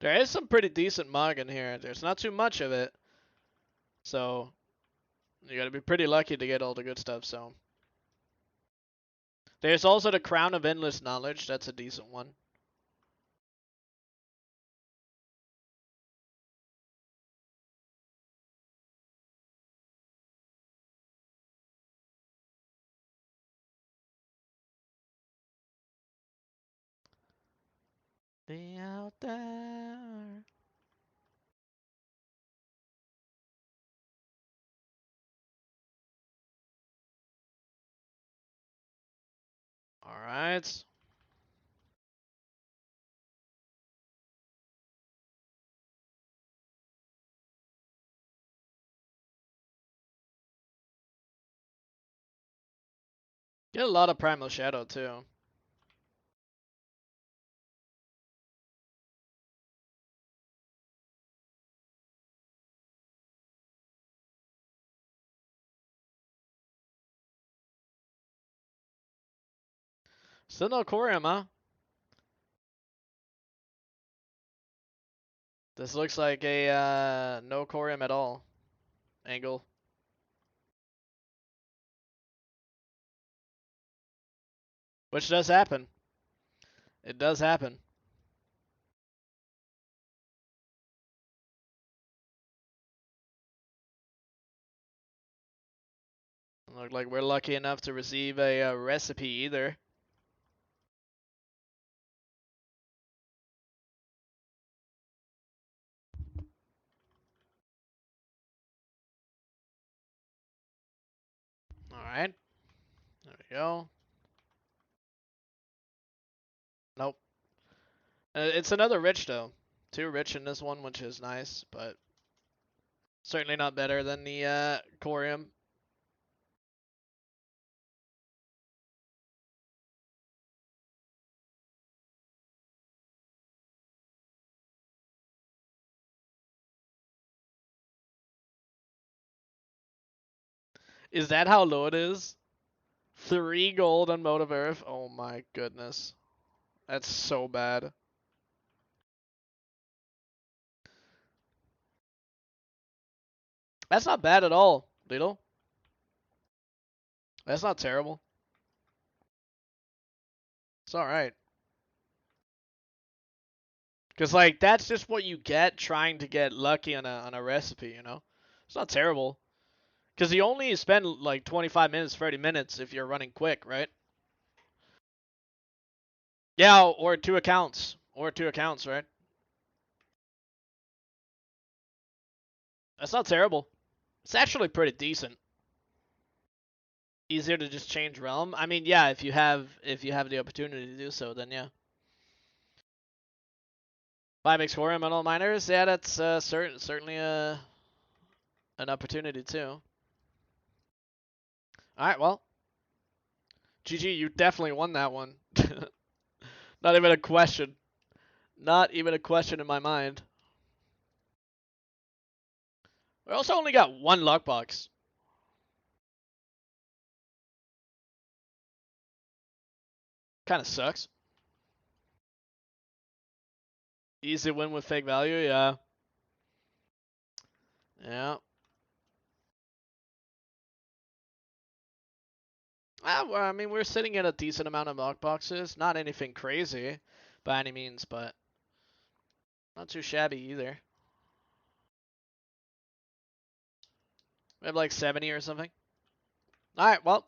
There is some pretty decent mog in here. There's not too much of it. So, you gotta be pretty lucky to get all the good stuff, so. There's also the Crown of Endless Knowledge. That's a decent one. Be out there. Alright, minutes. Get a lot of Primal Shadow too. Still no Corium, huh? This looks like a no Corium at all angle. Which does happen. It does happen. Look like we're lucky enough to receive a recipe either. Alright. There we go. Nope. It's another rich though. 2 rich in this one, which is nice, but certainly not better than the Corium. Is that how low it is? 3 gold on Mode of Earth? Oh my goodness. That's so bad. That's not bad at all, Lidl. That's not terrible. It's alright. Because, like, that's just what you get trying to get lucky on a recipe, you know? It's not terrible. Because you only spend, like, 25 minutes, 30 minutes if you're running quick, right? Yeah, or 2 accounts. Or 2 accounts, right? That's not terrible. It's actually pretty decent. Easier to just change realm. I mean, yeah, if you have the opportunity to do so, then yeah. 5x for metal miners, yeah, that's certainly an opportunity too. All right, well, GG, you definitely won that one. Not even a question. Not even a question in my mind. We also only got 1 lockbox. Kind of sucks. Easy win with fake value, yeah. Yeah. Well, I mean, we're sitting at a decent amount of lockboxes. Not anything crazy by any means, but not too shabby either. We have like 70 or something. All right, well.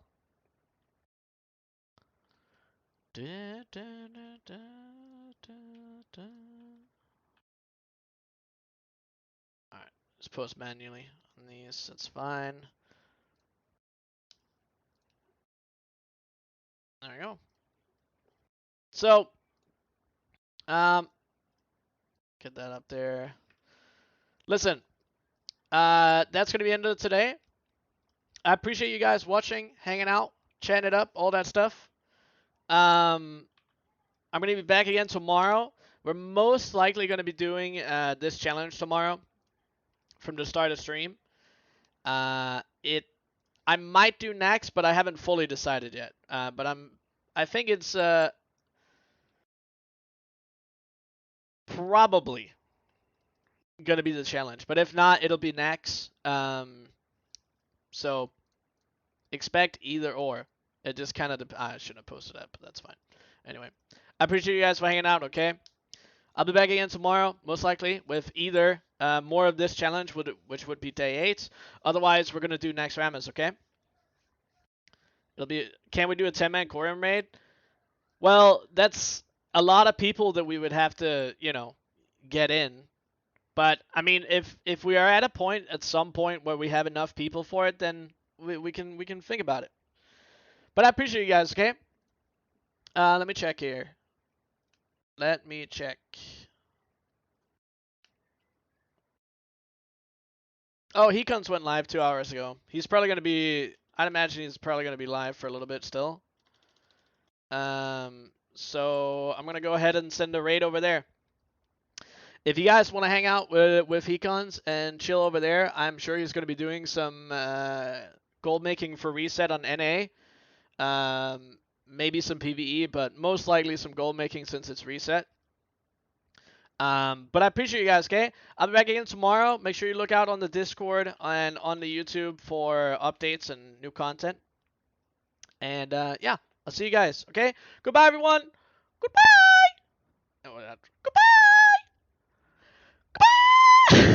Alright, just post manually on these, that's fine. There we go. So, get that up there. Listen, that's going to be the end of today. I appreciate you guys watching, hanging out, chatting it up, all that stuff. I'm going to be back again tomorrow. We're most likely going to be doing this challenge tomorrow from the start of stream. I might do next, but I haven't fully decided yet. But I think it's probably gonna be the challenge. But if not, it'll be next. So expect either or. It just kind of I shouldn't have posted that, but that's fine. Anyway, I appreciate you guys for hanging out. Okay, I'll be back again tomorrow, most likely with either more of this challenge, which would be day 8. Otherwise, we're gonna do next Rammus. Okay. It'll be. Can we do a 10-man Corium raid? Well, that's a lot of people that we would have to, get in. But I mean, if we are at a point at some point where we have enough people for it, then we can think about it. But I appreciate you guys. Okay. Let me check here. Let me check. Oh, Hecones went live 2 hours ago. He's probably going to be... I'd imagine he's probably going to be live for a little bit still. So I'm going to go ahead and send a raid over there. If you guys want to hang out with Hecons and chill over there, I'm sure he's going to be doing some gold making for reset on NA. Maybe some PvE, but most likely some gold making since it's reset. But I appreciate you guys, okay? I'll be back again tomorrow. Make sure you look out on the Discord and on the YouTube for updates and new content. And yeah, I'll see you guys, okay? Goodbye, everyone. Goodbye. Goodbye. Goodbye.